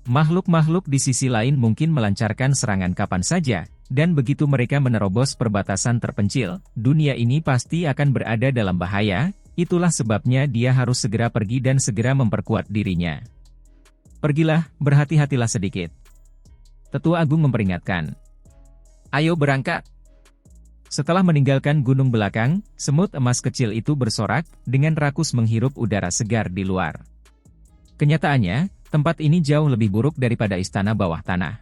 Makhluk-makhluk di sisi lain mungkin melancarkan serangan kapan saja, dan begitu mereka menerobos perbatasan terpencil, dunia ini pasti akan berada dalam bahaya, itulah sebabnya dia harus segera pergi dan segera memperkuat dirinya. Pergilah, berhati-hatilah sedikit. Tetua Agung memperingatkan. Ayo berangkat. Setelah meninggalkan gunung belakang, semut emas kecil itu bersorak, dengan rakus menghirup udara segar di luar. Kenyataannya, tempat ini jauh lebih buruk daripada istana bawah tanah.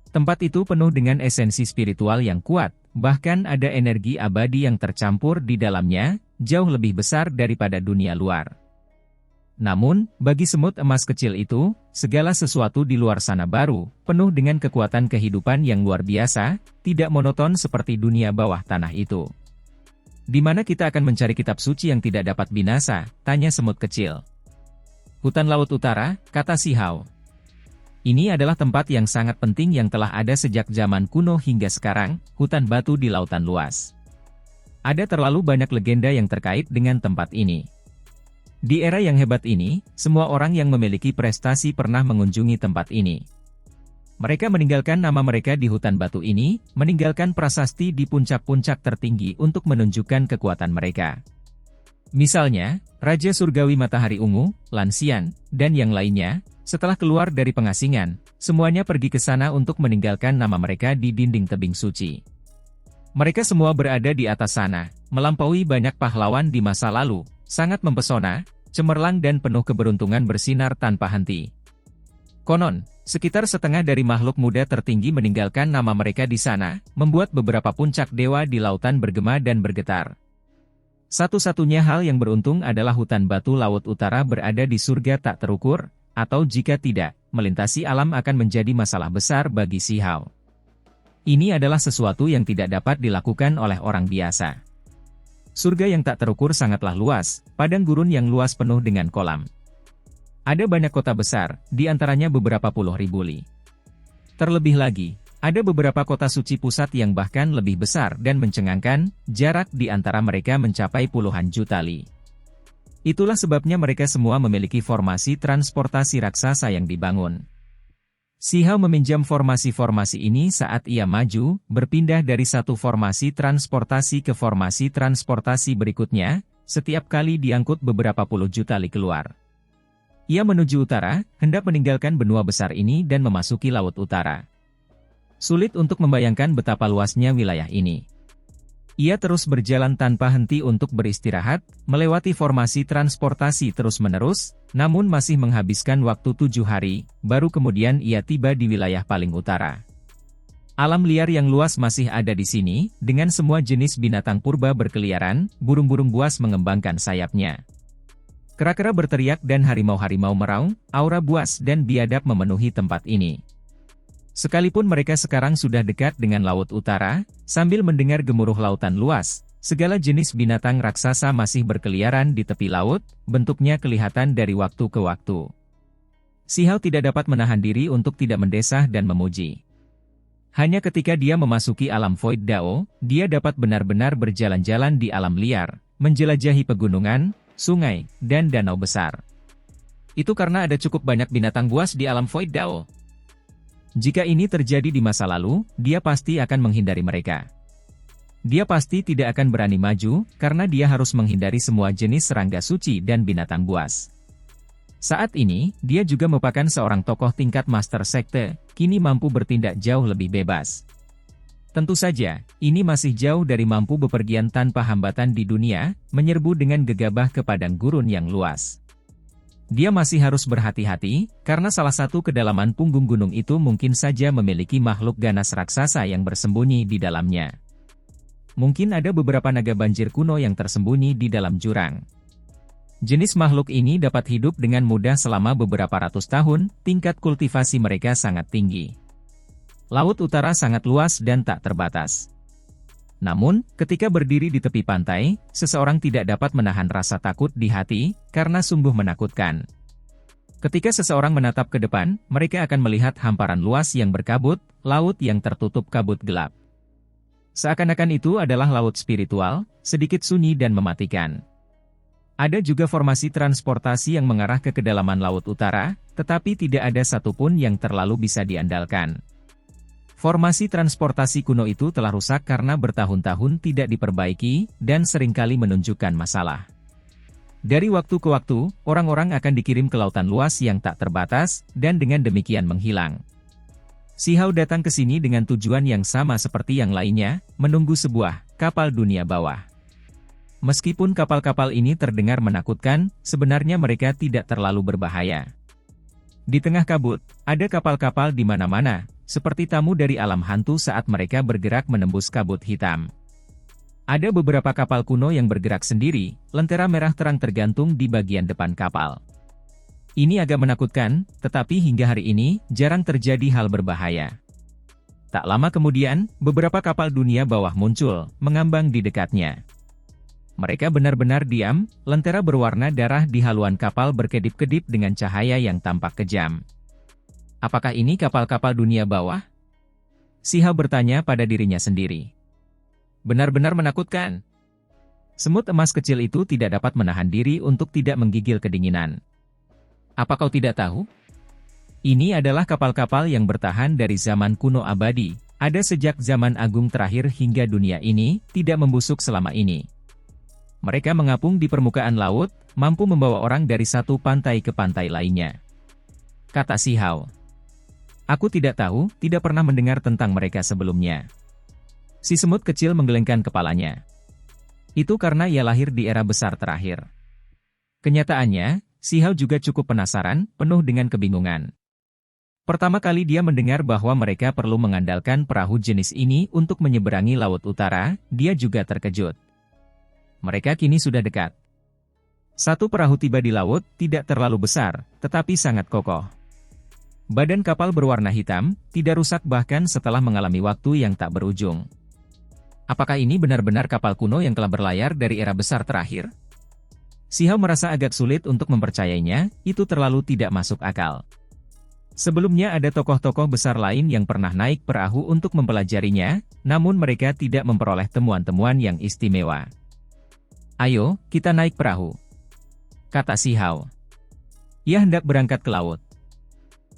Tempat itu penuh dengan esensi spiritual yang kuat, bahkan ada energi abadi yang tercampur di dalamnya, jauh lebih besar daripada dunia luar. Namun, bagi semut emas kecil itu, segala sesuatu di luar sana baru, penuh dengan kekuatan kehidupan yang luar biasa, tidak monoton seperti dunia bawah tanah itu. Di mana kita akan mencari kitab suci yang tidak dapat binasa? Tanya semut kecil. Hutan Laut Utara, kata Si Hao. Ini adalah tempat yang sangat penting yang telah ada sejak zaman kuno hingga sekarang, hutan batu di lautan luas. Ada terlalu banyak legenda yang terkait dengan tempat ini. Di era yang hebat ini, semua orang yang memiliki prestasi pernah mengunjungi tempat ini. Mereka meninggalkan nama mereka di hutan batu ini, meninggalkan prasasti di puncak-puncak tertinggi untuk menunjukkan kekuatan mereka. Misalnya, Raja Surgawi Matahari Ungu, Lansian, dan yang lainnya, setelah keluar dari pengasingan, semuanya pergi ke sana untuk meninggalkan nama mereka di dinding tebing suci. Mereka semua berada di atas sana, melampaui banyak pahlawan di masa lalu, sangat mempesona, cemerlang dan penuh keberuntungan bersinar tanpa henti. Konon, sekitar setengah dari makhluk muda tertinggi meninggalkan nama mereka di sana, membuat beberapa puncak dewa di lautan bergema dan bergetar. Satu-satunya hal yang beruntung adalah hutan batu laut utara berada di surga tak terukur, atau jika tidak, melintasi alam akan menjadi masalah besar bagi Si Hao. Ini adalah sesuatu yang tidak dapat dilakukan oleh orang biasa. Surga yang tak terukur sangatlah luas, padang gurun yang luas penuh dengan kolam. Ada banyak kota besar, di antaranya beberapa puluh ribu li. Terlebih lagi, ada beberapa kota suci pusat yang bahkan lebih besar dan mencengangkan, jarak di antara mereka mencapai puluhan juta li. Itulah sebabnya mereka semua memiliki formasi transportasi raksasa yang dibangun. Si Hao meminjam formasi-formasi ini saat ia maju, berpindah dari satu formasi transportasi ke formasi transportasi berikutnya, setiap kali diangkut beberapa puluh juta li keluar. Ia menuju utara, hendak meninggalkan benua besar ini dan memasuki Laut Utara. Sulit untuk membayangkan betapa luasnya wilayah ini. Ia terus berjalan tanpa henti untuk beristirahat, melewati formasi transportasi terus-menerus, namun masih menghabiskan waktu 7 hari, baru kemudian ia tiba di wilayah paling utara. Alam liar yang luas masih ada di sini, dengan semua jenis binatang purba berkeliaran, burung-burung buas mengembangkan sayapnya. Kera-kera berteriak dan harimau-harimau meraung, aura buas dan biadab memenuhi tempat ini. Sekalipun mereka sekarang sudah dekat dengan Laut Utara, sambil mendengar gemuruh lautan luas, segala jenis binatang raksasa masih berkeliaran di tepi laut, bentuknya kelihatan dari waktu ke waktu. Si Hao tidak dapat menahan diri untuk tidak mendesah dan memuji. Hanya ketika dia memasuki alam Void Dao, dia dapat benar-benar berjalan-jalan di alam liar, menjelajahi pegunungan, sungai, dan danau besar. Itu karena ada cukup banyak binatang buas di alam Void Dao. Jika ini terjadi di masa lalu, dia pasti akan menghindari mereka. Dia pasti tidak akan berani maju, karena dia harus menghindari semua jenis serangga suci dan binatang buas. Saat ini, dia juga merupakan seorang tokoh tingkat Master Sekte, kini mampu bertindak jauh lebih bebas. Tentu saja, ini masih jauh dari mampu bepergian tanpa hambatan di dunia, menyerbu dengan gegabah ke padang gurun yang luas. Dia masih harus berhati-hati, karena salah satu kedalaman punggung gunung itu mungkin saja memiliki makhluk ganas raksasa yang bersembunyi di dalamnya. Mungkin ada beberapa naga banjir kuno yang tersembunyi di dalam jurang. Jenis makhluk ini dapat hidup dengan mudah selama beberapa ratus tahun, tingkat kultivasi mereka sangat tinggi. Laut Utara sangat luas dan tak terbatas. Namun, ketika berdiri di tepi pantai, seseorang tidak dapat menahan rasa takut di hati, karena sungguh menakutkan. Ketika seseorang menatap ke depan, mereka akan melihat hamparan luas yang berkabut, laut yang tertutup kabut gelap. Seakan-akan itu adalah laut spiritual, sedikit sunyi dan mematikan. Ada juga formasi transportasi yang mengarah ke kedalaman Laut Utara, tetapi tidak ada satupun yang terlalu bisa diandalkan. Formasi transportasi kuno itu telah rusak karena bertahun-tahun tidak diperbaiki, dan seringkali menunjukkan masalah. Dari waktu ke waktu, orang-orang akan dikirim ke lautan luas yang tak terbatas, dan dengan demikian menghilang. Si Hao datang ke sini dengan tujuan yang sama seperti yang lainnya, menunggu sebuah kapal dunia bawah. Meskipun kapal-kapal ini terdengar menakutkan, sebenarnya mereka tidak terlalu berbahaya. Di tengah kabut, ada kapal-kapal di mana-mana, seperti tamu dari alam hantu saat mereka bergerak menembus kabut hitam. Ada beberapa kapal kuno yang bergerak sendiri, lentera merah terang tergantung di bagian depan kapal. Ini agak menakutkan, tetapi hingga hari ini, jarang terjadi hal berbahaya. Tak lama kemudian, beberapa kapal dunia bawah muncul, mengambang di dekatnya. Mereka benar-benar diam, lentera berwarna darah di haluan kapal berkedip-kedip dengan cahaya yang tampak kejam. Apakah ini kapal-kapal dunia bawah? Si Hao bertanya pada dirinya sendiri. Benar-benar menakutkan. Semut emas kecil itu tidak dapat menahan diri untuk tidak menggigil kedinginan. Apa kau tidak tahu? Ini adalah kapal-kapal yang bertahan dari zaman kuno abadi, ada sejak zaman agung terakhir hingga dunia ini, tidak membusuk selama ini. Mereka mengapung di permukaan laut, mampu membawa orang dari satu pantai ke pantai lainnya. Kata si Hao. Aku tidak tahu, tidak pernah mendengar tentang mereka sebelumnya. Si semut kecil menggelengkan kepalanya. Itu karena ia lahir di era besar terakhir. Kenyataannya, si Hao juga cukup penasaran, penuh dengan kebingungan. Pertama kali dia mendengar bahwa mereka perlu mengandalkan perahu jenis ini untuk menyeberangi Laut Utara, dia juga terkejut. Mereka kini sudah dekat. Satu perahu tiba di laut, tidak terlalu besar, tetapi sangat kokoh. Badan kapal berwarna hitam, tidak rusak bahkan setelah mengalami waktu yang tak berujung. Apakah ini benar-benar kapal kuno yang telah berlayar dari era besar terakhir? Si Hao merasa agak sulit untuk mempercayainya, itu terlalu tidak masuk akal. Sebelumnya ada tokoh-tokoh besar lain yang pernah naik perahu untuk mempelajarinya, namun mereka tidak memperoleh temuan-temuan yang istimewa. "Ayo, kita naik perahu," kata si Hao. Ia hendak berangkat ke laut.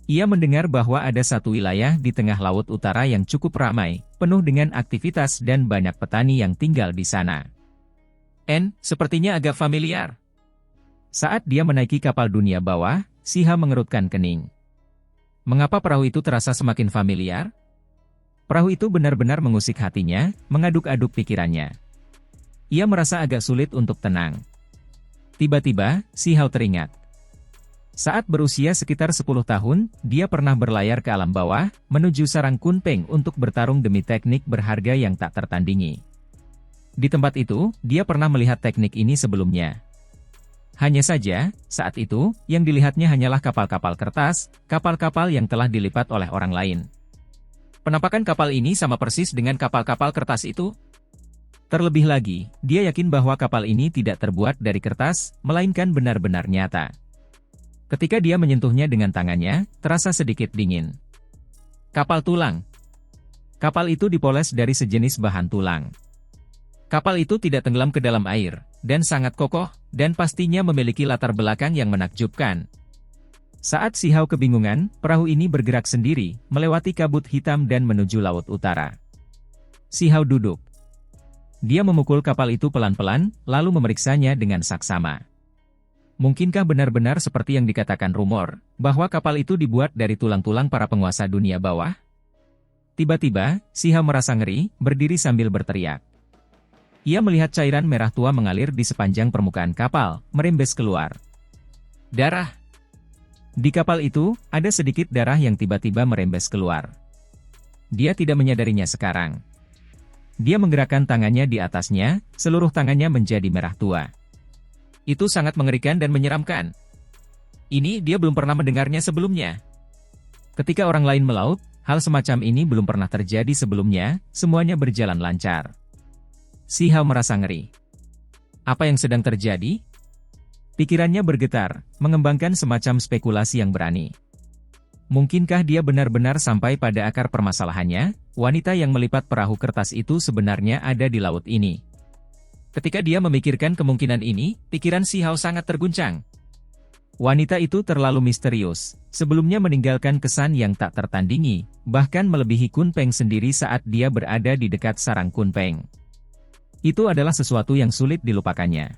Ia mendengar bahwa ada satu wilayah di tengah laut utara yang cukup ramai, penuh dengan aktivitas dan banyak petani yang tinggal di sana. Sepertinya agak familiar. Saat dia menaiki kapal dunia bawah, si Hao mengerutkan kening. Mengapa perahu itu terasa semakin familiar? Perahu itu benar-benar mengusik hatinya, mengaduk-aduk pikirannya. Ia merasa agak sulit untuk tenang. Tiba-tiba, si Hao teringat. Saat berusia sekitar 10 tahun, dia pernah berlayar ke alam bawah, menuju sarang Kunpeng untuk bertarung demi teknik berharga yang tak tertandingi. Di tempat itu, dia pernah melihat teknik ini sebelumnya. Hanya saja, saat itu, yang dilihatnya hanyalah kapal-kapal kertas, kapal-kapal yang telah dilipat oleh orang lain. Penampakan kapal ini sama persis dengan kapal-kapal kertas itu. Terlebih lagi, dia yakin bahwa kapal ini tidak terbuat dari kertas, melainkan benar-benar nyata. Ketika dia menyentuhnya dengan tangannya, terasa sedikit dingin. Kapal tulang. Kapal itu dipoles dari sejenis bahan tulang. Kapal itu tidak tenggelam ke dalam air, dan sangat kokoh, dan pastinya memiliki latar belakang yang menakjubkan. Saat si Hao kebingungan, perahu ini bergerak sendiri, melewati kabut hitam dan menuju laut utara. Si Hao duduk. Dia memukul kapal itu pelan-pelan, lalu memeriksanya dengan saksama. Mungkinkah benar-benar seperti yang dikatakan rumor, bahwa kapal itu dibuat dari tulang-tulang para penguasa dunia bawah? Tiba-tiba, si Hao merasa ngeri, berdiri sambil berteriak. Ia melihat cairan merah tua mengalir di sepanjang permukaan kapal, merembes keluar. Darah. Di kapal itu, ada sedikit darah yang tiba-tiba merembes keluar. Dia tidak menyadarinya sekarang. Dia menggerakkan tangannya di atasnya, seluruh tangannya menjadi merah tua. Itu sangat mengerikan dan menyeramkan. Ini dia belum pernah mendengarnya sebelumnya. Ketika orang lain melaut, hal semacam ini belum pernah terjadi sebelumnya, semuanya berjalan lancar. Si Hao merasa ngeri. Apa yang sedang terjadi? Pikirannya bergetar, mengembangkan semacam spekulasi yang berani. Mungkinkah dia benar-benar sampai pada akar permasalahannya? Wanita yang melipat perahu kertas itu sebenarnya ada di laut ini. Ketika dia memikirkan kemungkinan ini, pikiran si Hao sangat terguncang. Wanita itu terlalu misterius, sebelumnya meninggalkan kesan yang tak tertandingi, bahkan melebihi Kunpeng sendiri saat dia berada di dekat sarang Kunpeng. Itu adalah sesuatu yang sulit dilupakannya.